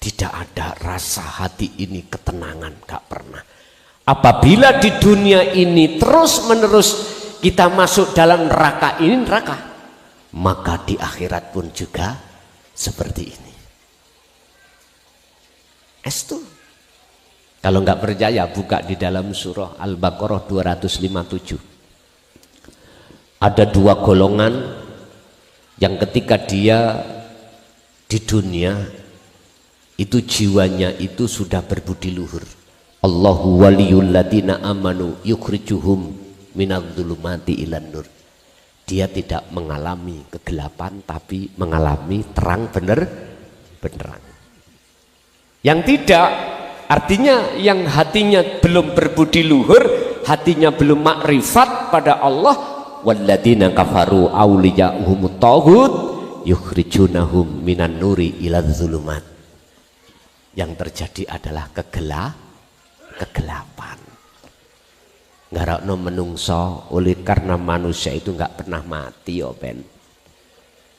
Tidak ada rasa hati ini ketenangan, gak pernah. Apabila di dunia ini terus menerus kita masuk dalam neraka ini neraka, maka di akhirat pun juga seperti ini. Estu. Kalau nggak percaya buka di dalam surah Al-Baqarah 257. Ada dua golongan yang ketika dia di dunia itu jiwanya itu sudah berbudi luhur. Allahu waliyul ladina amanu yukhrijuhum minadh-dhulumati ilan nur. Dia tidak mengalami kegelapan tapi mengalami terang benerang. Yang tidak, artinya yang hatinya belum berbudi luhur, hatinya belum makrifat pada Allah. Walladzina kafaru awliya'uhumut taghut yukhrijunahum minan nuri ilal zulumat. Yang terjadi adalah kegelapan. Ngarakno menungso oleh karena manusia itu nggak pernah mati ya Ben.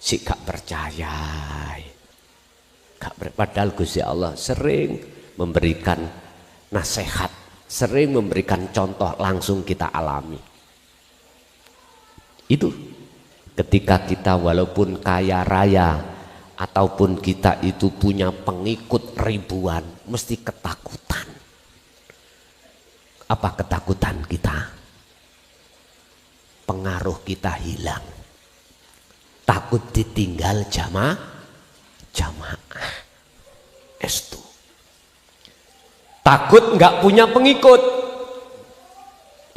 Si gak percaya. Padahal Gusti Allah sering memberikan nasihat, sering memberikan contoh langsung kita alami. Itu ketika kita walaupun kaya raya ataupun kita itu punya pengikut ribuan, mesti ketakutan. Apa ketakutan kita? Pengaruh kita hilang. Takut ditinggal jamaah. Estu. Takut nggak punya pengikut.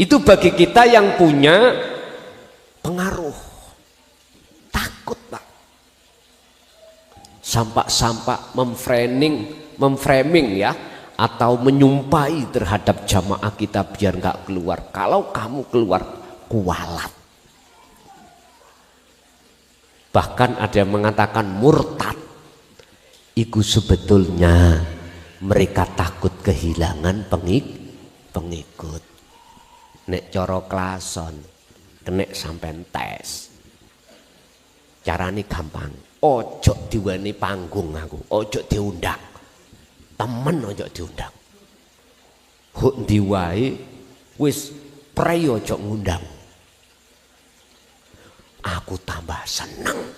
Itu bagi kita yang punya pengaruh. Takut Pak. Sampak-sampak memframing ya, atau menyumpai terhadap jamaah kita biar nggak keluar. Kalau kamu keluar kualat. Bahkan ada yang mengatakan murtad. iku sebetulnya mereka takut kehilangan pengikut. Nek coro klason kenek sampean tes. Carane gampang. Ojo diweni panggung aku, ojo diundang. Temen ojo diundang. Huk diwai wis prei ojo ngundang. Aku tambah seneng.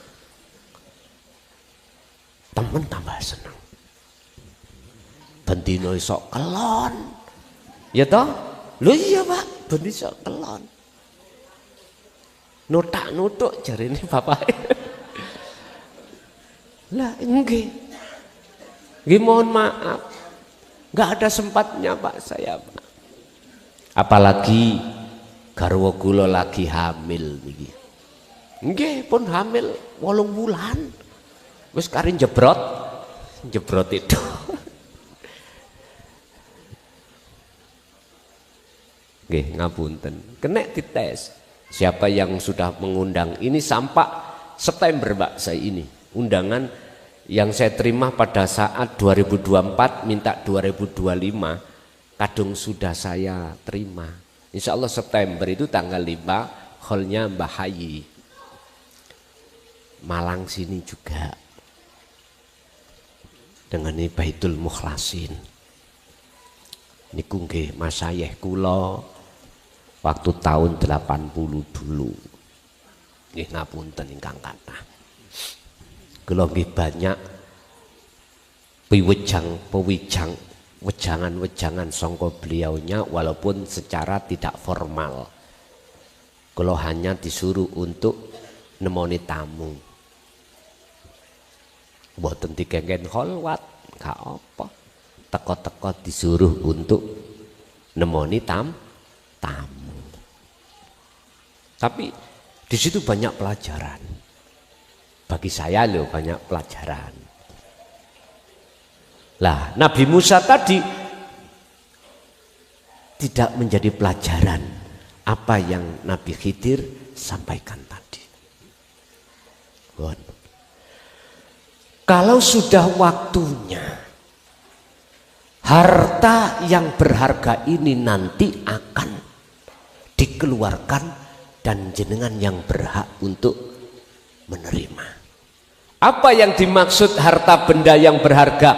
Temen tambah seneng. Bendino iso kelon. Ya toh? Lho iya Pak, ben iso kelon. Nutak-nutuk jarine bapak. Lah nggih. Nggih mohon maaf. Enggak ada sempatnya Pak saya, Pak. Apalagi garwa kula lagi hamil niki. Nggih pun hamil 8 bulan. Wis kari jebrot itu. Nggih ngapunten. Kenek dites. Siapa yang sudah mengundang ini sampai September Pak saya ini. Undangan yang saya terima pada saat 2024 minta 2025 kadung sudah saya terima. Insya Allah September itu tanggal 5 hallnya Mbah Hayi. Malang sini juga dengan ini Baitul Mukhlasin. Niku nggih masyayikh kula waktu tahun 80 dulu. Nggih ngapunten ingkang kathah. Kula nggih banyak wejangan-wejangan sangka beliaunya walaupun secara tidak formal. Kula hanya disuruh untuk nemoni tamu. Mboten dikengken kholwat, gak apa. Teko-teko disuruh untuk nemoni tamu. Tapi di situ banyak pelajaran. Bagi saya loh banyak pelajaran. Lah Nabi Musa tadi tidak menjadi pelajaran apa yang Nabi Khidir sampaikan tadi. Kalau sudah waktunya harta yang berharga ini nanti akan dikeluarkan dan jenengan yang berhak untuk menerima. Apa yang dimaksud harta benda yang berharga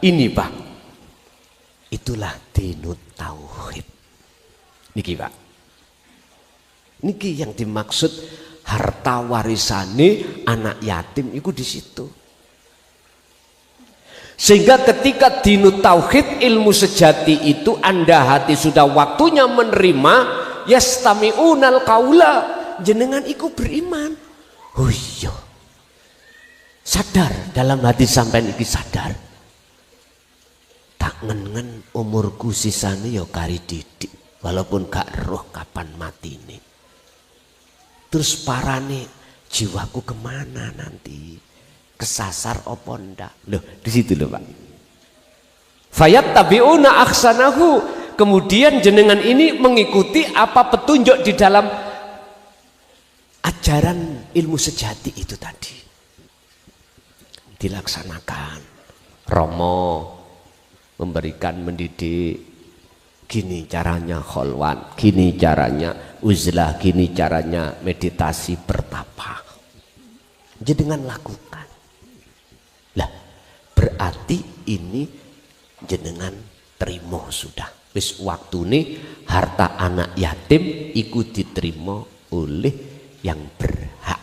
ini Pak? Itulah dinut tauhid. Niki Pak. Niki yang dimaksud harta warisane anak yatim itu di situ. Sehingga ketika dinut tauhid ilmu sejati itu Anda hati sudah waktunya menerima yastami'unal qaula jenengan iku beriman. Oh iya. Sadar dalam hati sampean iki sadar. Tak ngen-ngen umurku sisane ya kari didik walaupun gak roh kapan matine. Terus parane jiwaku kemana nanti? Kesasar opo ndak? Loh, di situ loh Pak. Fayat tabiuna aksanahu. Kemudian jenengan ini mengikuti apa petunjuk di dalam ajaran ilmu sejati itu tadi. Dilaksanakan. Romo memberikan mendidik. Gini caranya kholwat, gini caranya uzlah, gini caranya meditasi bertapa. Jenengan lakukan. Lah, berarti ini jenengan terima sudah. Wis waktune harta anak yatim iku diterima oleh yang berhak.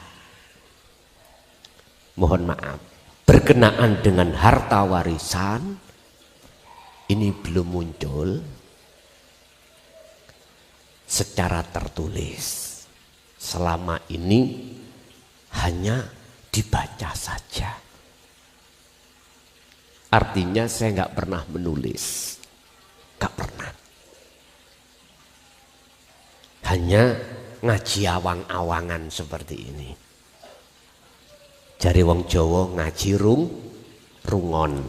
Mohon maaf, berkenaan dengan harta warisan ini belum muncul secara tertulis. Selama ini hanya dibaca saja. Artinya saya nggak pernah menulis, nggak pernah. Hanya ngaji awang-awangan seperti ini. Jari wong Jawa ngaji rungon.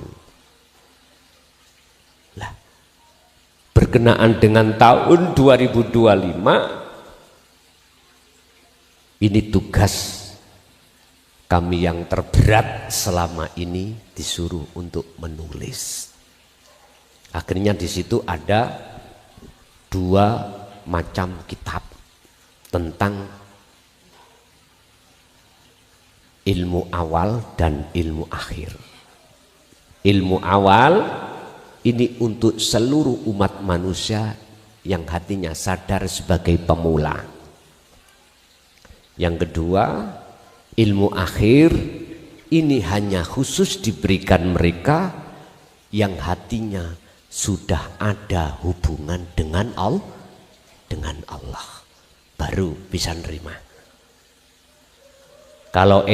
Lah, berkenaan dengan tahun 2025 ini tugas kami yang terberat selama ini disuruh untuk menulis. Akhirnya di situ ada 2 macam kitab tentang ilmu awal dan ilmu akhir. Ilmu awal ini untuk seluruh umat manusia yang hatinya sadar sebagai pemula. Yang kedua, ilmu akhir ini hanya khusus diberikan mereka yang hatinya sudah ada hubungan dengan Allah, baru bisa nerima. Kalau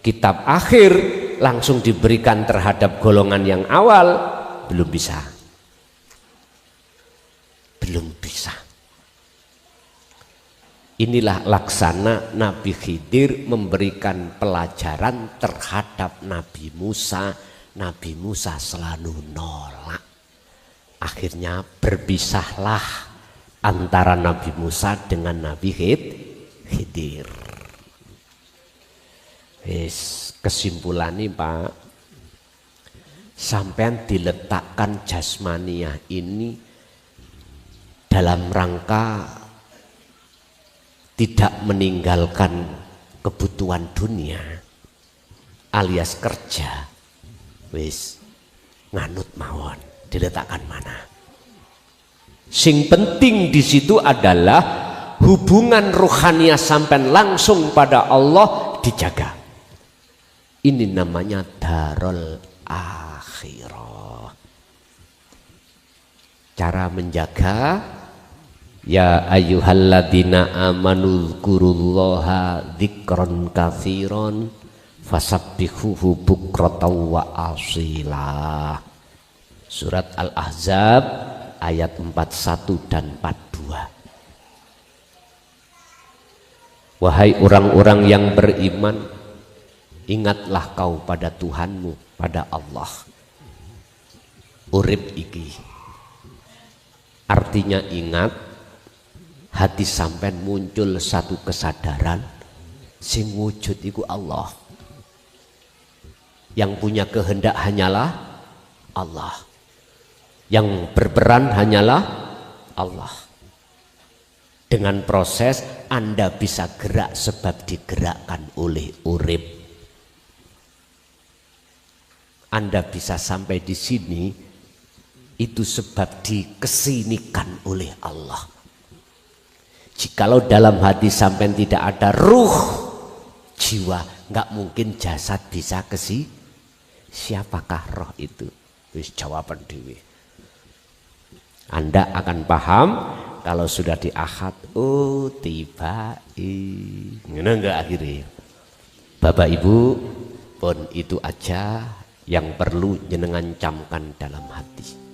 kitab akhir langsung diberikan terhadap golongan yang awal, belum bisa. Inilah laksana Nabi Khidir memberikan pelajaran terhadap Nabi Musa. Nabi Musa selalu nolak. Akhirnya berpisahlah antara Nabi Musa dengan Nabi Khidir. Kesimpulannya Pak, sampean diletakkan jasmaniah ini dalam rangka tidak meninggalkan kebutuhan dunia alias kerja, wis nganut mawon, diletakkan mana. Sing penting di situ adalah hubungan rohaniah sampean langsung pada Allah dijaga. Ini namanya darul akhirah. Cara menjaga, ya ayyuhalladzina amanu dzkurullaha dzikron katsiron fasabbihuhu bukratan wa asila. Surat Al-Ahzab ayat 41 dan 42. Wahai orang-orang yang beriman, ingatlah kau pada Tuhanmu, pada Allah. Urip iki artinya ingat, hati sampean muncul satu kesadaran, sing wujud iku Allah. Yang punya kehendak hanyalah Allah. Yang berperan hanyalah Allah. Dengan proses Anda bisa gerak sebab digerakkan oleh urip. Anda bisa sampai di sini itu sebab dikesinikan oleh Allah. Jikalau dalam hati sampai tidak ada ruh, jiwa, nggak mungkin jasad bisa kesi. Siapakah roh itu? Wis jawaban dewi. Anda akan paham kalau sudah di akad. Oh tiba, enggak akhirnya. Bapak Ibu, pun itu aja yang perlu jenengan camkan dalam hati.